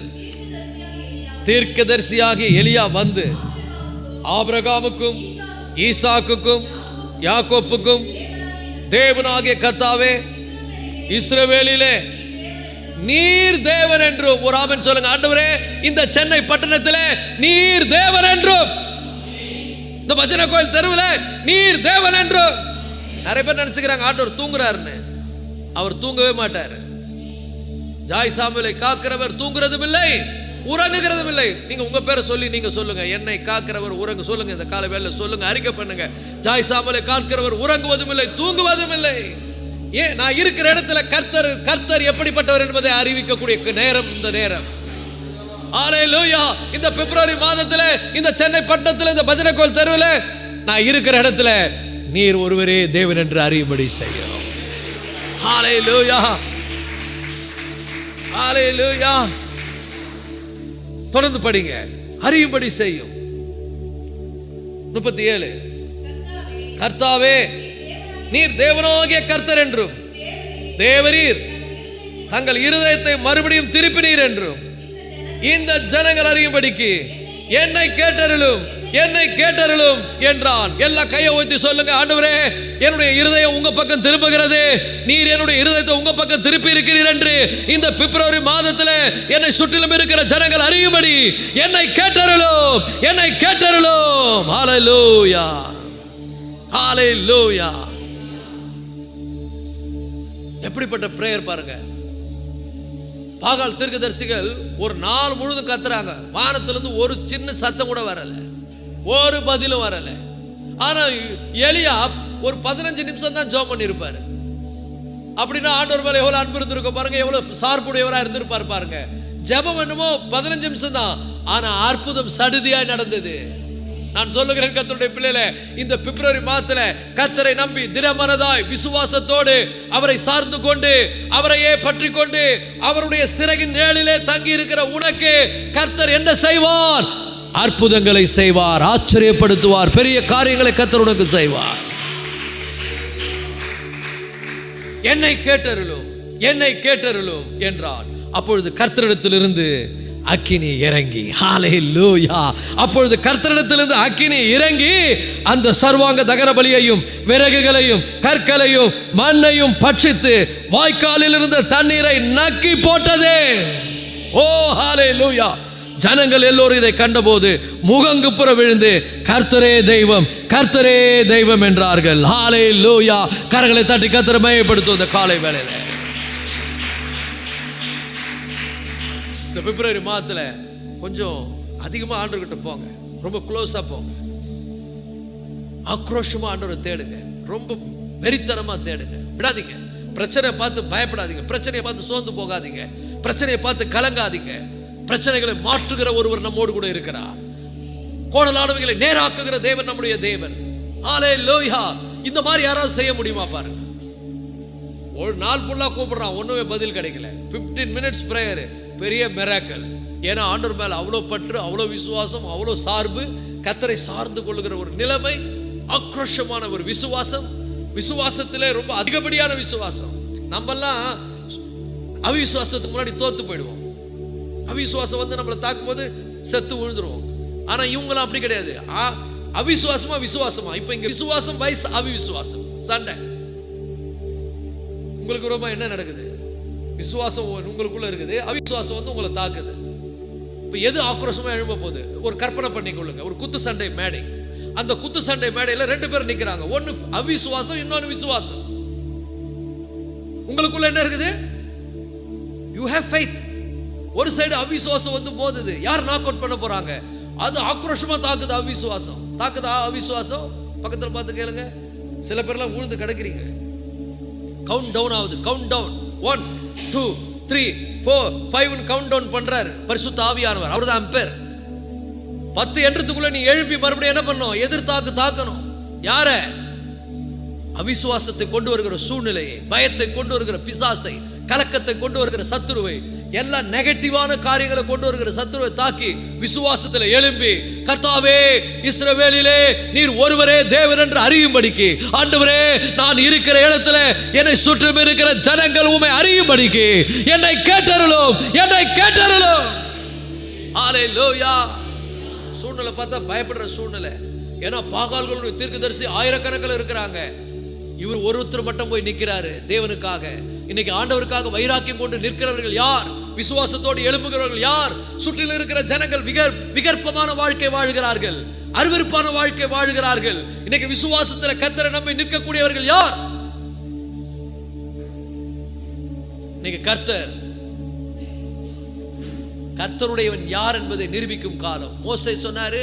தீர்க்கதரிசியாகிய எலியா வந்து ஆபிரகாமுக்கும் ஈசாக்குக்கும் யாக்கோப்புக்கும் தேவனாகிய கர்த்தாவே, இஸ்ரவேலிலே நீர் தேவன் என்றும். ஒரு ஆமென் சொல்லுங்க. ஆண்டவரே, இந்த சென்னை பட்டணத்திலே நீர் தேவன் என்றும், இந்த பஜனை கோயில் தெருவில் நீர் தேவன் என்றும். நிறைய பேர் நினைச்சுக்கிறாங்க ஆண்டவர் தூங்குறாருன்னு. அவர் தூங்கவே மாட்டார். ஜாய் சாமுவேலை காக்கிறவர் தூங்குறதும் இல்லை, உறங்குகிறதும் இல்லை. நீங்க உங்க பேரை சொல்லி நீங்க சொல்லுங்க, என்னை காக்கிறவர் உறங்கு சொல்லுங்க. இந்த கால வேளையில சொல்லுங்க, அறிக்கை பண்ணுங்க. ஜாய் சாமுவேலை காக்கிறவர் உறங்குவதும் இல்லை, தூங்குவதும் இல்லை. ஏன்? நான் இருக்கிற இடத்துல கர்த்தர் எப்படிப்பட்டவர் என்பதை அறிவிக்கக்கூடிய நேரம் இந்த நேரம். ஹல்லேலூயா. இந்த பிப்ரவரி மாதத்துல இந்த சென்னை பட்டணத்துல இந்த பஜனை கோயில் தெருவில் நான் இருக்கிற இடத்துல நீர் ஒருவரே தேவன் என்று அறியும்படி செய்யும். ஹல்லேலூயா, ஹல்லேலூயா. தொடர்ந்து படிங்க. அறியும்படி செய்யும். 37 கர்த்தாவே, நீர் தேவனாகிய கர்த்தர் என்றும் தேவரீர் தங்கள் இருதயத்தை மறுபடியும் திருப்பினீர் என்றும் இந்த ஜனங்கள் அறியும்படிக்கு என்னை கேட்டருளும் என்றான். எல்லா கையை ஊத்தி சொல்லுங்க, ஆண்டவரே, என்னுடைய இருதயம் உங்க பக்கம் திரும்புகிறது, நீர் என்னுடைய இருதயத்தை உங்க பக்கம் திருப்பி இருக்கிறீர் என்று இந்த பிப்ரவரி மாதத்தில் என்னை சுற்றிலும் இருக்கிற ஜனங்கள் அறியும்படி என்னை கேட்டருளும். ஹல்லேலூயா, ஹல்லேலூயா. எப்படிப்பட்ட பிரேயர் பாருங்க. பாகால் தீர்க்கதரிசிகள் ஒரு நாள் முழுதும் கத்துறாங்க. வானத்திலிருந்து ஒரு சின்ன சத்தம் கூட வரல, ஒரு பதிலும் வரல. ஆனா எலியா ஒரு 15 நிமிஷம் தான் ஜெபம் பண்ணிருப்பாரு. அப்படின்னா ஆண்டவர் மேல எவ்வளவு அன்பு இருந்திருக்கும் பாருங்க, எவ்வளவு சார்புடையவரா இருந்திருப்பாரு பாருங்க. ஜெபம் என்னமோ 15 நிமிஷம் தான், ஆனா அற்புதம் சடுதியாய் நடந்தது. நான் சொல்லுகிறேன் கர்த்தருடைய பிள்ளைகளே, இந்த பிப்ரவரி மாதத்துல கர்த்தரை நம்பி திடமனதாய் விசுவாசத்தோடு அவரை சார்ந்து கொண்டு அவரையே பற்றி கொண்டு அவருடைய சிறகின் நிழலிலே தங்கி இருக்கிற உனக்கு கர்த்தர் என்ன செய்வார்? அற்புதங்களை செய்வார், ஆச்சரியப்படுத்துவார், பெரிய காரியங்களை கர்த்தர் உனக்கு செய்வார். என்னை கேட்டருளும் என்றான். அப்பொழுது கர்த்தரிடத்திலிருந்து அக்கினி இறங்கி, ஹல்லேலூயா. அப்பொழுது கர்த்தரிடத்திலிருந்து அக்கினி இறங்கி அந்த சர்வாங்க தகன பலியையும் விறகுகளையும் கற்களையும் மண்ணையும் பட்சித்து வாய்க்காலில் இருந்த தண்ணீரை நக்கி போட்டதே. ஓ ஹல்லேலூயா. ஜனங்கள் எல்லோரும் இதை கண்டபோது முகங்குப்புற விழுந்து கர்த்தரே தெய்வம் என்றார்கள். ஹல்லேலூயா. கரங்களை தட்டி கர்த்தரை மகிமைப்படுத்தும் இந்த காலை வேளையில. இந்த பிப்ரவரி மாதத்துல கொஞ்சம் அதிகமாக ஆண்டவர்கிட்ட போங்க, ரொம்ப க்ளோஸாக போங்க, ஆக்ரோஷமாக ஆண்டவரை தேடுங்க, ரொம்ப வெறித்தனமாக தேடுங்க, விடாதீங்க. பிரச்சனையை பார்த்து பயப்படாதீங்க, பிரச்சனையை பார்த்து சோர்ந்து போகாதீங்க, பிரச்சனையை பார்த்து கலங்காதீங்க. பிரச்சனைகளை மாற்றுகிற ஒருவர் நம்மோடு கூட இருக்கிறார். கோணலானவைகளை நேராக்குகிற தேவன் நம்முடைய தேவன். ஹல்லேலூயா. இந்த மாதிரி யாராவது செய்ய முடியுமா பாருங்க. ஒரு நாள் ஃபுல்லா கூப்பிடுறான், ஒண்ணுமே பதில் கிடைக்கல. 15 minutes பிரேயர், பெரிய மிராக்கிள். ஏன்னா ஆண்டவர் மேல அவ்வளோ பற்று, அவ்வளோ விசுவாசம், அவ்வளோ சார்பு, கர்த்தரை சார்ந்து கொள்ளுகிற ஒரு நிலைமை, ஆக்ரோஷமான ஒரு விசுவாசம், விசுவாசத்திலே ரொம்ப அதிகப்படியான விசுவாசம். நம்மெல்லாம் அவிசுவாசத்துக்கு முன்னாடி தோத்து போயிடுவோம். அவிசுவாசம் வந்து நம்மளை தாக்கும் போது செத்து விழுந்துருவோம். ஆனா இவங்களாம் அப்படி கிடையாது. அவிசுவாசமா விசுவாசமா. இப்ப இங்க விசுவாசம் வைஸ் அவிசுவாசம் சண்டை. உங்களுக்கு ரொம்ப என்ன நடக்குது? விசுவாசம் உங்களுக்குள்ள இருக்குது, அவிசுவாசம் வந்து உங்களை தாக்குது. இப்ப எது ஆக்ரோஷமா எழும்ப போகுது? ஒரு கற்பனை பண்ணிக்கொள்ளுங்க, ஒரு குத்து சண்டை மேடை. அந்த குத்து சண்டை மேடையில 2 பேர் நிக்கிறாங்க. ஒன்னு அவிசுவாசம், இன்னொன்னு விசுவாசம். உங்களுக்குள்ள என்ன இருக்குது? You have faith. ஒரு சைடு அவிசுவாசம் வந்து போகுது. யார் நாக் அவுட் பண்ண போறாங்க? அது ஆக்ரோஷமா தாக்குது. அவிசுவாசம் தாக்குதா? அவிசுவாசம் பக்கத்துல பார்த்து கேளுங்க. சில பேர்லாம் விழுந்து கிடக்குறீங்க. கவுண்ட் டவுன் ஆகுது. கவுண்ட் டவுன் 1 2 3 4 5 கவுண்ட் டவுன் பண்றாரு பரிசுத்த ஆவியானவர். அவர்தான் அம்பேர். 10 எண்ணத்துக்குள்ள நீ எழுப்பி மறுபடியும் என்ன பண்ணணும்? எதிர்த்தாக்கு தாக்கணும். யார? அவிசுவாசத்தை கொண்டு வருகிற சூழ்நிலையை, பயத்தை கொண்டு வருகிற பிசாசை, கலக்கத்தை கொண்டு வருகிற சத்துருவை, எல்லா நெகட்டிவான காரியங்களை கொண்டு வருகிற சத்துருவை தாக்கி விசுவாசத்தில் எழும்பி, கர்த்தாவே இஸ்ரவேலிலே நீர் ஒருவரே தேவன் என்று அறியும்படிக்கு, ஆண்டவரே நான் இருக்கிற இடத்துல என்னை சுற்றும் இருக்கிற ஜனங்கள் உம்மை அறியும்படிக்கு என்னை கேட்டருளும், என்னை கேட்டருளும். ஹல்லேலூயா. சூழ்நிலை பார்த்தா பயப்படுற சூழ்நிலை. ஏன்னா பாகால்களுடைய தீர்க்கதரிசி ஆயிரக்கணக்கில் இருக்கிறாங்க. இவர் ஒருத்தர் மட்டும் போய் நிற்கிறாரு தேவனுக்காக. இன்னைக்கு ஆண்டவருக்காக வைராக்கியம் கொண்டு நிற்கிறவர்கள் யார்? விசுவாசத்தோடு எழும்புகிறவர்கள் யார்? சுற்றில் இருக்கிற ஜனங்கள் விகற்பமான வாழ்க்கை வாழ்கிறார்கள், அருவருப்பான வாழ்க்கை வாழ்கிறார்கள். இன்னைக்கு விசுவாசத்தில் கர்த்தரை நம்பி நிற்கக்கூடியவர்கள் யார்? இன்னைக்கு கர்த்தருடையவன் யார் என்பதை நிரூபிக்கும் காலம். மோசே சொன்னாரு,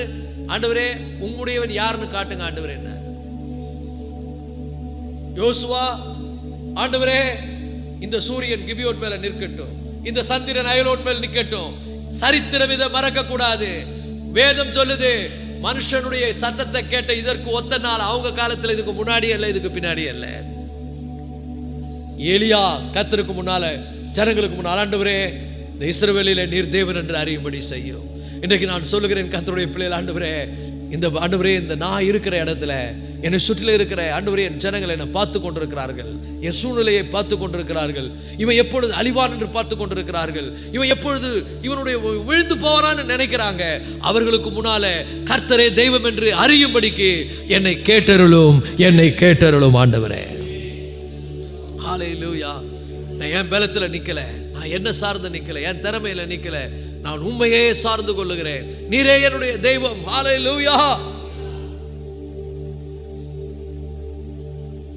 ஆண்டவரே உம்முடையவன் யாருன்னு காட்டுங்க ஆண்டவரே. என்ன யோசுவா, ஆண்டவரே இந்த சூரியன் கிபியோன் மேல நிற்கட்டும், இந்த சந்திரன் அயலோன் மேல் நிற்கட்டும். சரித்திரம் இதை மறக்க கூடாது. வேதம் சொல்லுது, மனுஷனுடைய சத்தத்தை கேட்ட இதற்கு ஒத்த நாள் அவங்க காலத்துல, இதுக்கு முன்னாடி அல்ல, இதுக்கு பின்னாடி அல்ல. எலியா கர்த்தருக்கு முன்னால, ஜனங்களுக்கு முன்னால், ஆண்டவரே இந்த இஸ்ரவேலிலே நீர் தேவன் என்று அறியும்படி செய்யும். இன்றைக்கு நான் சொல்லுகிறேன் கர்த்தருடைய பிள்ளைகள், ஆண்டவரே இந்த ஆண்டவரே இந்த நான் இருக்கிற இடத்துல என்னை சுற்றில இருக்கிற ஆண்டவரே என் ஜனங்கள் என்னை பார்த்து கொண்டிருக்கிறார்கள், என் சூழ்நிலையை பார்த்து கொண்டிருக்கிறார்கள். இவன் எப்பொழுது அழிவான் என்று பார்த்து கொண்டிருக்கிறார்கள். இவன் எப்பொழுது இவனுடைய விழுந்து போவான்னு நினைக்கிறாங்க. அவர்களுக்கு முன்னால கர்த்தரே தெய்வம் என்று அறியும்படிக்கு என்னை கேட்டருளும், என்னை கேட்டருளும் ஆண்டவரே. ஹல்லேலூயா. நான் என் பலத்துல நிக்கல, நான் என்ன சார்ந்து நிக்கல, என் திறமையில நிக்கல, நான் உண்மையே சார்ந்து கொள்ளுகிறேன். நீரே என்னுடைய தெய்வம். ஹல்லேலூயா.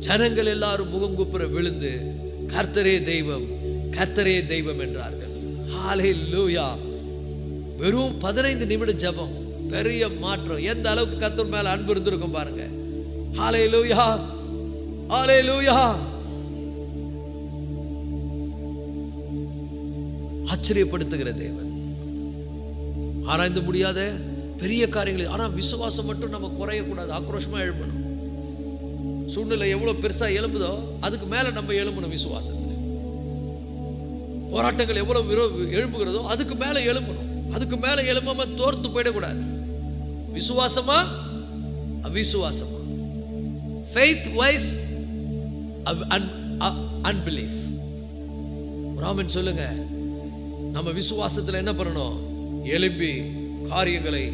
ஜனங்கள் எல்லாரும் முகம் குப்புற விழுந்து கர்த்தரே தெய்வம், கர்த்தரே தெய்வம் என்றார்கள். ஹல்லேலூயா. வெறும் 15 நிமிட ஜெபம், பெரிய மாற்றம். எந்த அளவுக்கு கர்த்தர் மேல அன்பு இருந்திருக்கும் பாருங்க. ஹல்லேலூயா, ஹல்லேலூயா. ஆச்சரியப்படுத்துகிற தேவன், ஆராய்ந்து முடியாத பெரிய காரியங்கள். ஆனா விசுவாசம் மட்டும் நம்ம குறையக்கூடாது, ஆக்ரோஷமா எழுப்பணும். சூழ்நிலை எவ்வளவு பெருசா எழும்புதோ அதுக்கு மேல நம்ம எழும்பணும். விசுவாசத்துல போராட்டங்கள் எவ்வளவு எழும்புகிறதோ அதுக்கு மேல எழும்பணும். அதுக்கு மேல எழும்பாம தோர்த்து போயிடக்கூடாது. விசுவாசமா அவிசுவாசமா, ஃபெய்த் வைஸ் அன்பிலீஃப். ராமன் சொல்லுங்க, நம்ம விசுவாசத்துல என்ன பண்ணணும்? எழும்பி காரியங்களை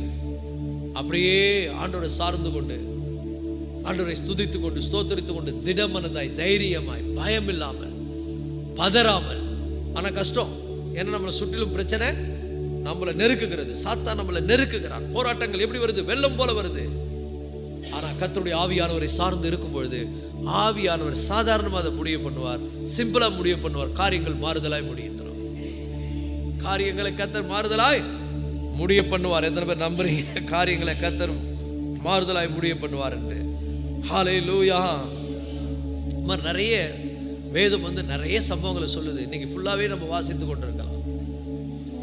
அப்படியே ஆண்டவரை சார்ந்து கொண்டு, ஆண்டவரை ஸ்துதித்து கொண்டு, ஸ்தோத்தரித்து கொண்டு, திடமனதாய், தைரியமாய், பயம் இல்லாமல், பதறாமல். ஆனா கஷ்டம். ஏன்னா நம்மளை சுற்றிலும் பிரச்சனை நம்மளை நெருக்குகிறது. சாத்தான் நம்மளை நெருக்குகிறான். போராட்டங்கள் எப்படி வருது? வெள்ளம் போல வருது. ஆனா கர்த்தருடைய ஆவியானவரை சார்ந்து இருக்கும் பொழுது ஆவியானவர் சாதாரணமாக அதை முடிவு பண்ணுவார், சிம்பிளா முடிவு பண்ணுவார். காரியங்கள் மாறுதலாய் முடிகின்றன. காரியங்களை கர்த்தர் மாறுதலாய் முடிய பண்ணுவார். எத்தனை பேர் நம்புறீங்க காரியங்களை கர்த்தர் மாறுதலாய் முடிய பண்ணுவார் என்று? ஹல்லேலூயா. மாதிரி நிறைய வேதம் நிறைய சம்பவங்களை சொல்லுது. இன்னைக்கு ஃபுல்லாவே நம்ம வாசித்து கொண்டிருக்கலாம்.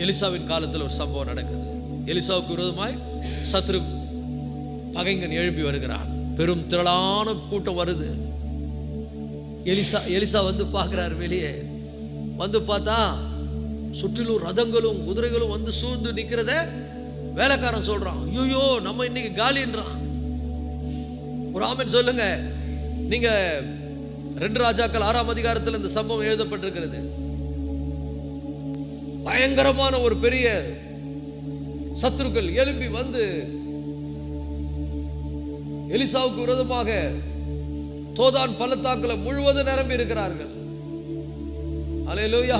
எலிசாவின் காலத்தில் ஒரு சம்பவம் நடக்குது. எலிசாவுக்கு விரோதமாய் சத்ரு பகைங்கன் எழுப்பி வருகிறான். பெரும் திரளான கூட்டம் வருது. எலிசா பார்க்கிறார். வெளியே பார்த்தா சுற்றிலும் ரதங்களும் குதிரைகளும் சூழ்ந்து நிற்கிறத வேலைக்காரன் சொல்றான். ஐயோ நம்ம இன்னைக்கு காலின்றான். ஒரு ஆமென் சொல்லுங்க. நீங்க 2 ராஜாக்கள் 6ஆம் அதிகாரத்தில் இந்த சம்பவம் எழுதப்பட்டிருக்கிறது. பயங்கரமான ஒரு பெரிய சத்துருக்கள் எழும்பி எலிசாவுக்கு விரோதமாக தோதான் பள்ளத்தாக்குல முழுவதும் நிரம்பி இருக்கிறார்கள். அல்லேலூயா.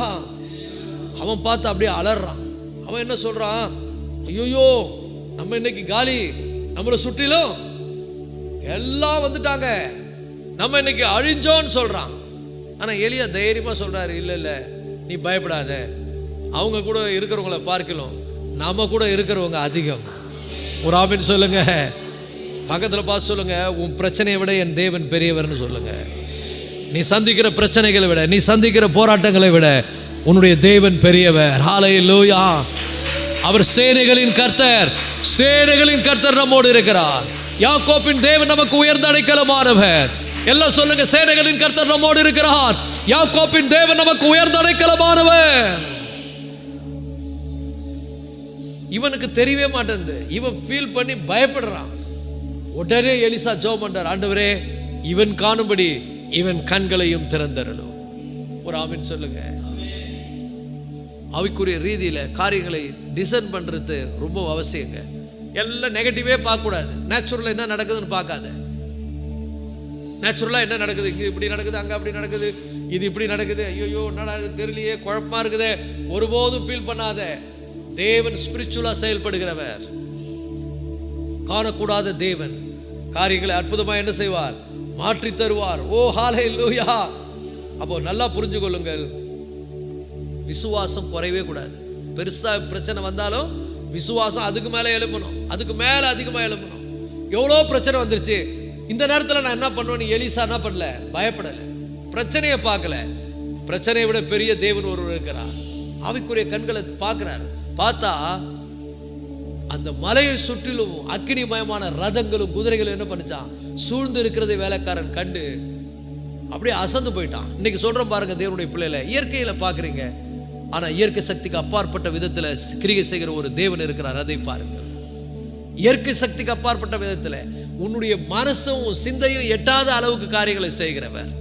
அவன் பார்த்து அப்படியே அலறான். அவன் என்ன சொல்றான்? ஐயோ நம்ம இன்னைக்கு காலி, நம்மளை சுற்றிலும் எல்லாம் வந்துட்டாங்க, நம்ம இன்னைக்கு அழிஞ்சோன்னு சொல்றான். ஆனா எலியா தைரியமா சொல்றாரு, இல்ல இல்ல நீ பயப்படாத, அவங்க கூட இருக்கிறவங்களை பார்க்கலாம், நாம கூட இருக்கிறவங்க அதிகம். ஒரு ஆமென் சொல்லுங்க. பக்கத்துல பார்த்து சொல்லுங்க, உன் பிரச்சனையை விட என் தேவன் பெரியவர்னு சொல்லுங்க. நீ சந்திக்கிற பிரச்சனைகளை விட, நீ சந்திக்கிற போராட்டங்களை விட உன்னுடைய தேவன் பெரியவர். ஹல்லேலூயா. அவர் சேனைகளின் கர்த்தர், சேனைகளின் கர்த்தர் நம்மோடு இருக்கிறார். யாக்கோபின் தேவன் நமக்கு உயர்ந்த அடைக்கலமானவர். எல்லாம் சொல்லுங்க, சேனைகளின் கர்த்தர் நம்மோடு இருக்கிறார். யாக்கோபின் தேவன் நமக்கு உயர்ந்த அடைக்கலமானவர். இவனுக்கு தெரியவே மாட்டேங்குது. இவன் ஃபீல் பண்ணி பயப்படுறான். உடனே எலிசா ஜெபம் பண்றார், ஆண்டவரே இவன் காணும்படி இவன் கண்களையும் திறந்தருளும். ஒரு ஆமென் சொல்லுங்க. அவைக்குரிய ரீதியில காரியங்களை டிசைன் பண்றது ரொம்ப அவசியங்க. எல்லாம் நெகட்டிவே பார்க்க கூடாது. நேச்சுரலா என்ன நடக்குதுன்னு பார்க்காத. நேச்சுரலா என்ன நடக்குது, இங்க இப்படி நடக்குது, அங்க அப்படி நடக்குது, இது இப்படி நடக்குது, ஐயோ என்னடா தெரியலையே, குழப்பமா இருக்குதே, ஒருபோதும் ஃபீல் பண்ணாத. தேவன் ஸ்பிரிச்சுவலா செயல்படுகிறவர். காணக்கூடாத தேவன் காரியங்களை அற்புதமா என்ன செய்வார்? மாற்றி தருவார். ஓ ஹல்லேலூயா. அப்போ நல்லா புரிஞ்சு கொள்ளுங்கள், விசுவாசம் குறையவே கூடாது. பெருசா பிரச்சனை வந்தாலும் விசுவாசம் அதுக்கு மேல எழும்பணும், அதுக்கு மேல அதிகமா எழும்பணும். எவ்வளோ பிரச்சனை வந்துருச்சு, இந்த நேரத்தில் நான் என்ன பண்ணுவேன்? எலிசா என்ன பண்ணல? பயப்படல, பிரச்சனையை பார்க்கல. பிரச்சனையை விட பெரிய தேவன் ஒருவர் இருக்கிறார். அவைக்குரிய கண்களை பார்க்கிறார். பார்த்தா அந்த மலையை சுற்றிலும் அக்கினிமயமான ரதங்களும் குதிரைகளும் என்ன பண்ணிச்சான்? சூழ்ந்து இருக்கிறதை வேலைக்காரன் கண்டு அப்படியே அசந்து போயிட்டான். இன்னைக்கு சொல்றோம் பாருங்க, தேவனுடைய பிள்ளைகளை இயற்கையில பாக்குறீங்க, ஆனா இயற்கை சக்திக்கு அப்பாற்பட்ட விதத்துல கிரியை செய்கிற ஒரு தேவன் இருக்கிறார். அதை பாருங்கள். இயற்கை சக்திக்கு அப்பாற்பட்ட விதத்துல உன்னுடைய மனசும் சிந்தையும் எட்டாத அளவுக்கு காரியங்களை செய்கிறவர்,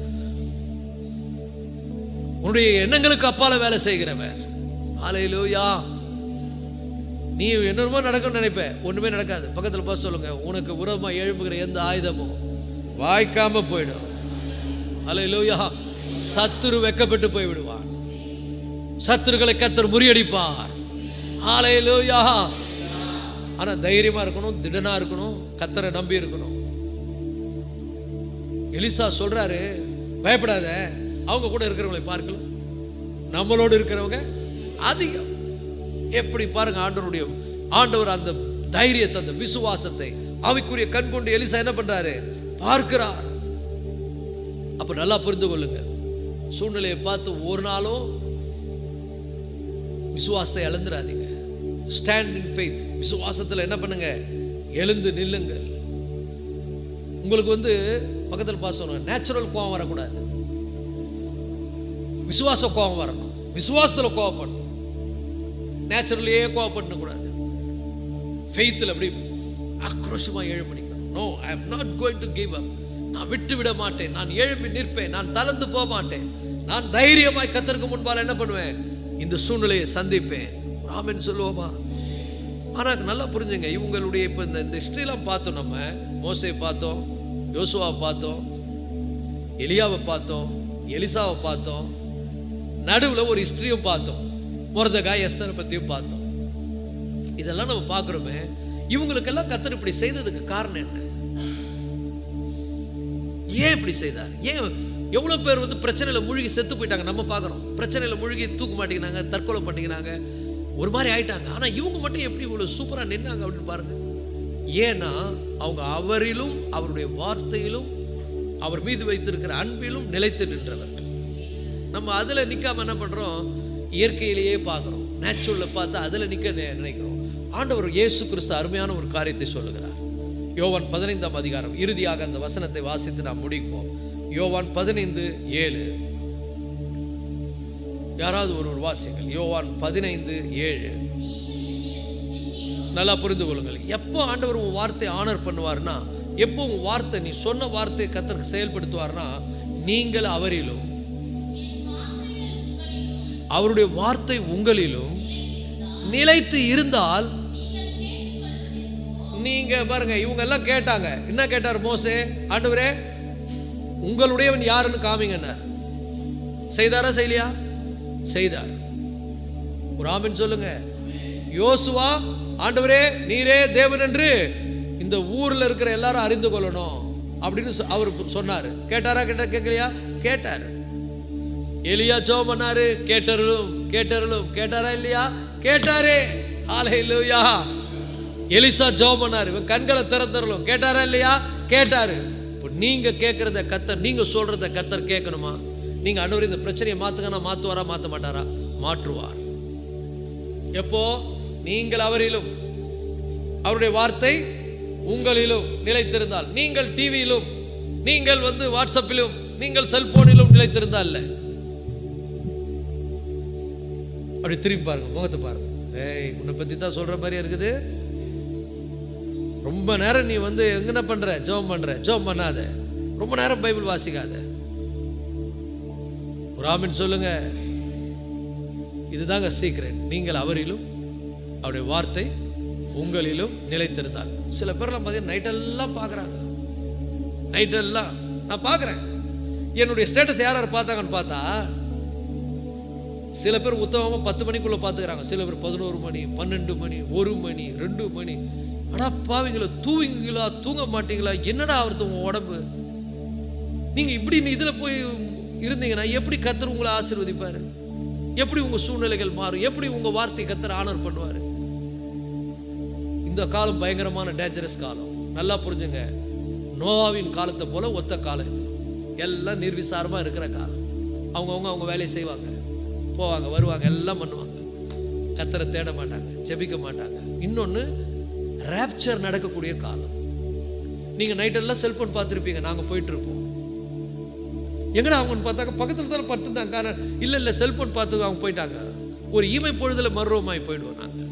உன்னுடைய எண்ணங்களுக்கு அப்பால வேலை செய்கிறவர். ஹல்லேலூயா. நீ என்னமோ நடக்கும்னு நினைப்ப, ஒண்ணுமே நடக்காது. பக்கத்துல பார்த்து சொல்லுங்க, உனக்கு விரோதமா எழும்புகிற எந்த ஆயுதமும் வாய்க்காம போயிடும். ஹல்லேலூயா. சத்துரு வெக்கப்பட்டு போய் விடுவார். சத்துருக்களை கர்த்தர் முறியடிப்பார். ஹல்லேலூயா. ஆனா தைரியமா இருக்கணும், திடனா இருக்கணும், கர்த்தரை நம்பி இருக்கணும். எலிசா சொல்றாரு, பயப்படாத, அவங்க கூட இருக்கிறவங்களை பார்க்கலாம், நம்மளோடு இருக்கிறவங்க அதிகம். எப்படி பாருங்க, ஆண்டவர் அந்த தைரியத்தை, அந்த விசுவாசத்தை அவைக்குரிய கண் கொண்டு எலிசா என்ன பண்றாரு? பார்க்கிறார். அப்ப நல்லா புரிந்து கொள்ளுங்க, சூழ்நிலையை பார்த்து ஒரு நாளும் விசுவாசத்தை இழந்துடாதீங்க. Stand in faith. விசுவாசத்தில் என்ன பண்ணுங்க? எழுந்து நில்லுங்கள். உங்களுக்கு பக்கத்தில் பார்த்து நேச்சுரல் கோபம் வரக்கூடாது, விசுவாச கோபம் வரணும். விசுவாசத்தில் கோபப்படணும், நேச்சுரலையே கோபப்படணும் கூடாது. ஃபெய்த்தில் அப்படி ஆக்ரோஷமா எழுப்பிக்கணும். No, I am not going to give up. நான் விட்டு விட மாட்டேன், நான் எழுப்பி நிற்பேன், நான் தளர்ந்து போக மாட்டேன், நான் தைரியமாய் கர்த்தருக்கு முன்பால் என்ன பண்ணுவேன்? இந்த சூழ்நிலையை சந்திப்பேன். ஆமென் சொல்லுவோமா? ஆனா நல்லா புரிஞ்சுங்க, இவங்களுடைய இப்போ இந்த ஹிஸ்டரிலாம் பார்த்தோம். நம்ம மோசே பார்த்தோம், யோசுவாவை பார்த்தோம், எலியாவை பார்த்தோம், எலிசாவை பார்த்தோம், நடுவில் ஒரு ஹிஸ்டரியும் பார்த்தோம், மொர்தெகாய் எஸ்தரை பற்றியும் பார்த்தோம். இதெல்லாம் நம்ம பார்க்குறோமே, இவங்களுக்கெல்லாம் கர்த்தர் இப்படி செய்ததுக்கு காரணம் என்ன? ஏன் இப்படி செய்தார்? ஏன் எவ்வளோ பேர் பிரச்சனையில் மூழ்கி செத்து போயிட்டாங்க நம்ம பார்க்குறோம். பிரச்சனையில் மூழ்கி தூக்கு மாட்டிக்கினாங்க, தற்கொலை பண்ணிக்கினாங்க, ஒரு மாதிரி ஆயிட்டாங்க. ஆனால் இவங்க மட்டும் எப்படி இவ்வளோ சூப்பராக நின்னாங்க அப்படின்னு பாருங்க. ஏன்னா அவங்க அவரிலும் அவருடைய வார்த்தையிலும் அவர் மீது வைத்திருக்கிற அன்பிலும் நிலைத்து நின்றவர்கள். நம்ம அதில் நிற்காம என்ன பண்ணுறோம், இயற்கையிலேயே பார்க்குறோம், நேச்சுரலில் பார்த்தா அதில் நிற்க நினைக்கிறோம். ஆண்டவர் இயேசு கிறிஸ்து அருமையான ஒரு காரியத்தை சொல்லுகிறார். யோவான் 15ஆம் அதிகாரம் இறுதியாக அந்த வசனத்தை வாசித்து நாம் முடிப்போம். யோவான் 15:7. யாராவது ஒரு வாசிங்கள். யோவான் 15:7. நல்லா புரிந்து கொள்ளுங்கள். எப்போ ஆண்டவர் உன் வார்த்தையை ஆனர் பண்ணுவார்னா, எப்போ உன் வார்த்தை, நீ சொன்ன வார்த்தையை கர்த்தர் செயல்படுத்துவார்னா, நீங்கள் அவரிலும் அவருடைய வார்த்தை உங்களிலும் நிலைத்து இருந்தால். நீங்க பாருங்க, இவங்க எல்லாம் கேட்டாங்க. என்ன கேட்டார் மோசே? ஆண்டவரே உங்களுடையவன் யாருன்னு காமிங்கன்னார். செய்தாரா செய்யலையா? செய்தார். ஒரு ஆமென் சொல்லுங்க. யோசுவா, ஆண்டவரே நீரே தேவன் என்று இந்த ஊர்ல இருக்கிற எல்லாரும் அறிந்து கொள்ளணும் அப்படின்னு அவர் சொன்னாரு. கேட்டாரா? கேட்கலையா? கேட்டாரு. எலியா ஜெபம் பண்ணாரு, கேட்டருளும் கேட்டருளும். கேட்டாரா இல்லையா? கேட்டாரே. ஹல்லேலூயா. எலிசா ஜெபம் பண்ணாரு, இவன் கண்களை திறந்தருளும். கேட்டாரா இல்லையா? கேட்டாரு. இப்போ நீங்க கேட்கறத கர்த்தர், நீங்க சொல்றத கர்த்தர் கேட்கணுமா? நீங்க ஆண்டவரே இந்த பிரச்சனையை மாத்துங்கன்னா மாத்துவாரா? மாற்ற மாட்டாரா? மாற்றுவார். எப்போ? நீங்கள் அவரிலும் அவருடைய வார்த்தை உங்களிலும் நிலைத்திருந்தால். நீங்கள் டிவியிலும், நீங்கள் வாட்ஸ்அப்பிலும், நீங்கள் செல்போனிலும் நிலைத்திருந்தால். அப்படி திரும்பி பாருங்க, முகத்தை பாருங்க. ஏய், உன்னை பத்தி தான் சொல்ற மாதிரி இருக்குது. ரொம்ப நேரம் நீ எங்கன பண்ற, ஜெபம் பண்ற, ஜெபம் பண்ணாத. ரொம்ப நேரம் பைபிள் வாசிக்காத. ஒரு ஆமென் சொல்லுங்க. இதுதாங்க சீக்ரெட். நீங்கள் அவரிலும் அவருடைய வார்த்தை உங்களிலும் நிலைத்திருந்தால். சில பேர்லாம் பார்த்தீங்கன்னா நைட்டெல்லாம் பார்க்குறாங்க. நைட்டெல்லாம் நான் பார்க்குறேன். என்னுடைய ஸ்டேட்டஸ் யார் யார் பார்த்தாங்கன்னு பார்த்தா, சில பேர் உத்தமமாக 10 மணிக்குள்ளே பார்த்துக்கிறாங்க. சில பேர் 11 மணி, 12 மணி, 1 மணி, 2 மணி. ஆனால் பாவீங்களா, தூங்குங்களா, தூங்க மாட்டீங்களா? என்னடா ஆகுறது உங்கள் உடம்பு? நீங்கள் இப்படி இதில் போய் இருந்தீங்கன்னா எப்படி கர்த்தர் உங்களை ஆசீர்வதிப்பார்? எப்படி உங்கள் சூழ்நிலைகள் மாறும்? எப்படி உங்கள் வார்த்தை கர்த்தர் ஆனர் பண்ணுவார்? இந்த காலம் பயங்கரமான டேஞ்சரஸ் காலம். நல்லா புரிஞ்சுங்க. நோவாவின் காலத்தை போல ஒத்த காலம் இது. எல்லாம் நிர்விசாரமாக இருக்கிற காலம். அவங்க வேலையை செய்வாங்க, போவாங்க, வருவாங்க, எல்லாம் பண்ணுவாங்க. கர்த்தரை தேட மாட்டாங்க, ஜெபிக்க மாட்டாங்க. இன்னொன்று, ராப்சர் நடக்கக்கூடிய காலம். நீங்கள் நைட்டெல்லாம் செல்ஃபோன் பார்த்துருப்பீங்க. நாங்கள் போயிட்டு இருப்போம். எங்கடா அவங்கன்னு பார்த்தாக்க பக்கத்தில் தானே படுத்துருந்தாங்க. காரணம் இல்லை செல்ஃபோன் பார்த்து அவங்க போயிட்டாங்க. ஒரு இமை பொழுதுல மறுரூபமாய் போயிடுவோம். நாங்கள்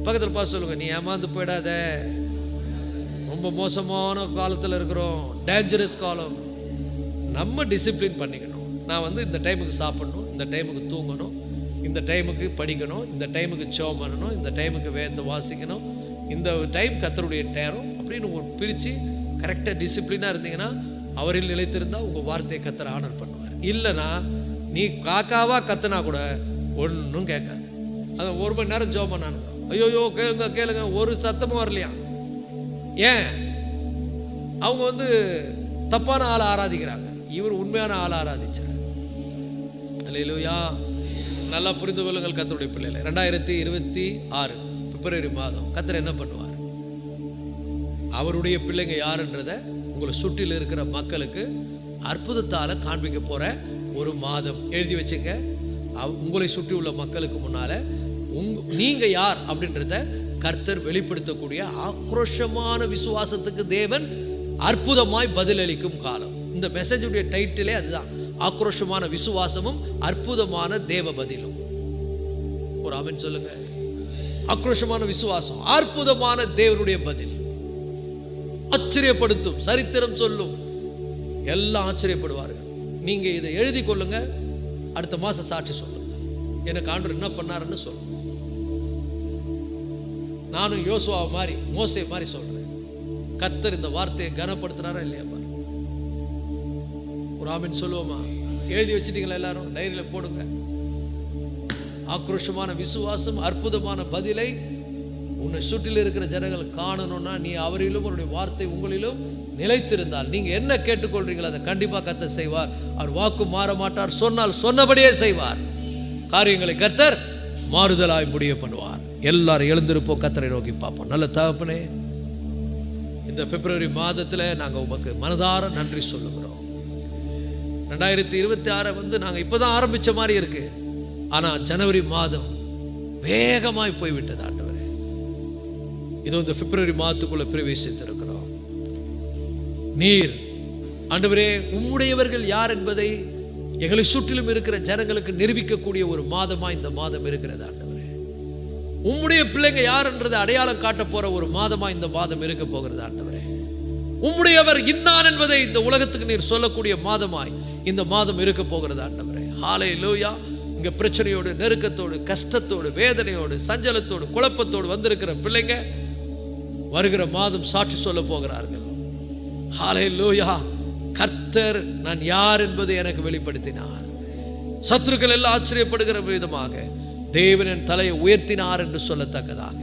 பக்கத்தில் பார்த்து சொல்லுங்க, நீ ஏமாந்து போயிடாத, ரொம்ப மோசமான காலத்தில் இருக்கிறோம், டேஞ்சரஸ் காலம். நம்ம டிசிப்ளின் பண்ணிக்கணும். நான் இந்த டைமுக்கு சாப்பிடணும், இந்த டைமுக்கு தூங்கணும், இந்த டைமுக்கு படிக்கணும், இந்த டைமுக்கு ஜெபம் பண்ணணும், இந்த டைமுக்கு வேதத்தை வாசிக்கணும், இந்த டைம் கர்த்தருடைய நேரம் அப்படின்னு ஒரு பிரித்து கரெக்டாக டிசிப்ளினாக இருந்தீங்கன்னா அவரில் நிலைத்திருந்தால் உங்கள் வார்த்தையை கர்த்தர் ஆனர் பண்ணுவார். இல்லைனா நீ காக்காவா கத்துனா கூட ஒன்றும் கேட்காது. அதை 1 மணி நேரம் ஜெபம் பண்ணானுங்க. ஐயோயோ கேளுங்க கேளுங்க, ஒரு சத்தமும் வரலையா? ஏன்? அவங்க தப்பான ஆளை ஆராதிக்கிறாங்க. இவர் உண்மையான ஆளை ஆராதிச்சார். அல்லேலூயா. நல்லா புரிந்து கொள்ளுங்கள் கர்த்தருடைய பிள்ளைகளை. 2026 பிப்ரவரி மாதம் கர்த்தர் என்ன பண்ணுவார்? அவருடைய பிள்ளைங்க யாருன்றதை உங்களை சுற்றில் இருக்கிற மக்களுக்கு அற்புதத்தால் காண்பிக்க போகிற ஒரு மாதம். எழுதி வச்சுங்க. உங்களை சுற்றி உள்ள மக்களுக்கு முன்னால் நீங்கள் யார் அப்படின்றத கர்த்தர் வெளிப்படுத்தக்கூடிய ஆக்ரோஷமான விசுவாசத்துக்கு தேவன் அற்புதமாய் பதிலளிக்கும் காலம். இந்த மெசேஜுடைய டைட்டிலே அதுதான், ஆக்ரோஷமான விசுவாசமும் அற்புதமான தேவ பதிலும். ஒரு ஆமென் சொல்லுங்க. ஆக்ரோஷமான விசுவாசம், அற்புதமான தேவனுடைய பதில். ஆச்சரியப்படுத்தும், சரித்திரம் சொல்லும், எல்லாம் ஆச்சரியப்படுவார்கள். நீங்க இதை எழுதி கொள்ளுங்க. அடுத்த மாசம் சாட்சி சொல்லுங்க, எனக்கு ஆண்டவர் என்ன பண்ணாருன்னு சொல்லுங்க. நானும் யோசுவா மாதிரி, மோசே மாதிரி சொல்றேன். கர்த்தர் இந்த வார்த்தையை கனப்படுத்துறாரா இல்லையா பாருங்க. ஒரு ஆமென் சொல்லுவோமா? எழுதி வச்சிட்டீங்களா? எல்லாரும் டைரியில போடுங்க. ஆக்ரோஷமான விசுவாசம், அற்புதமான பதிலை உன்னை சுற்றில் இருக்கிற ஜனங்கள் காணணும்னா நீ அவரிலும் அவருடைய வார்த்தை உங்களிலும் நிலைத்திருந்தால், நீங்க என்ன கேட்டுக்கொள்றீங்களோ அதை கண்டிப்பா கர்த்தர் செய்வார். அவர் வாக்கு மாற மாட்டார். சொன்னால் சொன்னபடியே செய்வார். காரியங்களை கர்த்தர் மாறுதலாய் முடிய பண்ணுவார். எல்லாரும் எழுந்திருப்போம், கர்த்தரை நோக்கி பார்ப்போம். நல்ல தகப்பனே, இந்த பிப்ரவரி மாதத்தில் நாங்கள் உமக்கு மனதார நன்றி சொல்லுகிறோம். 2026 நாங்கள் இப்போதான் ஆரம்பித்த மாதிரி இருக்கு. ஆனால் ஜனவரி மாதம் வேகமாய் போய்விட்டது ஆண்டவரே. இது இந்த பிப்ரவரி மாதத்துக்குள்ள பிரவேசித்திருக்கிறோம். நீர் ஆண்டவரே உம்முடையவர்கள் யார் என்பதை எங்களை சுற்றிலும் இருக்கிற ஜனங்களுக்கு நிரூபிக்கக்கூடிய ஒரு மாதமா இந்த மாதம் இருக்கிறது ஆண்டவரே. உம்முடைய பிள்ளைங்க யார் என்றதை அடையாளம் காட்ட போற ஒரு மாதமா இந்த மாதம் இருக்க போகிறது ஆண்டவரே. உம்முடையவர் இன்னான் என்பதை இந்த உலகத்துக்கு நீர் சொல்லக்கூடிய மாதமாய் இந்த மாதம் இருக்க போகிறது ஆண்டவரே. ஹல்லேலூயா. இங்க பிரச்சனையோடு, நெருக்கத்தோடு, கஷ்டத்தோடு, வேதனையோடு, சஞ்சலத்தோடு, குழப்பத்தோடு வந்திருக்கிற பிள்ளைங்க வருகிற மாதம் சாட்சி சொல்ல போகிறார்கள். ஹல்லேலூயா. கர்த்தர் நான் யார் என்பதை எனக்கு வெளிப்படுத்தினார். சத்துருக்கள் எல்லாம் ஆச்சரியப்படுகிற விதமாக தேவன் என் தலையை உயர்த்தினார் என்று சொல்லத்தக்கதாக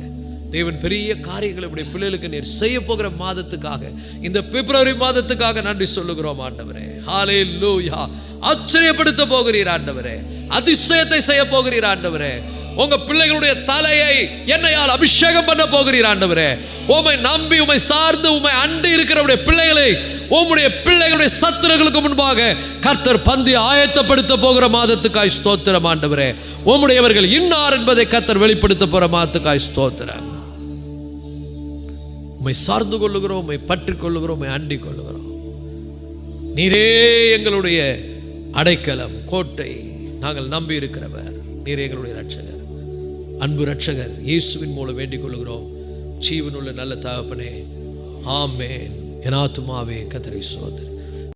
தேவன் பெரிய காரியங்களை இப்படி பிள்ளைகளுக்கு நீர் செய்ய போகிற மாதத்துக்காக, இந்த பிப்ரவரி மாதத்துக்காக நன்றி சொல்லுகிறோம் ஆண்டவரே. ஹல்லேலூயா. ஆச்சரியப்படுத்த போகிறீர் ஆண்டவரே, அதிசயத்தை செய்ய போகிறீர் ஆண்டவரே. உங்க பிள்ளைகளுடைய தலையை என்னையால் அபிஷேகம் பண்ண போகிறீர் ஆண்டவரே. உம்மை நம்பி, உம்மை சார்ந்து, உம்மை அண்டி இருக்கிறவருடைய பிள்ளைகளை, உம்முடைய பிள்ளைகளுடைய சத்துருக்களுக்கு முன்பாக கர்த்தர் பந்தி ஆயத்தப்படுத்த போகிற மாதத்துக்காய் ஸ்தோத்திரம் ஆண்டவரே. உம்முடையவர்கள் இன்னார் என்பதை கர்த்தர் வெளிப்படுத்த போகிற மாதத்துக்காய் ஸ்தோத்திரம். உம்மை சார்ந்து கொள்ளுகிறோம், உம்மை பற்றி கொள்ளுகிறோம், உம்மை அண்டி கொள்ளுகிறோம். நீரே எங்களுடைய அடைக்கலம், கோட்டை, நாங்கள் நம்பி இருக்கிறவர். நீரே எங்களுடைய ரட்சகர், அன்பு ரட்சகர். இயேசுவின் மூலம் வேண்டிக் கொள்ளுகிறோம் ஜீவனுள்ள நல்ல தகப்பனே, ஆமென். என் ஆத்துமாவே கர்த்தரை ஸ்தோத்திரி.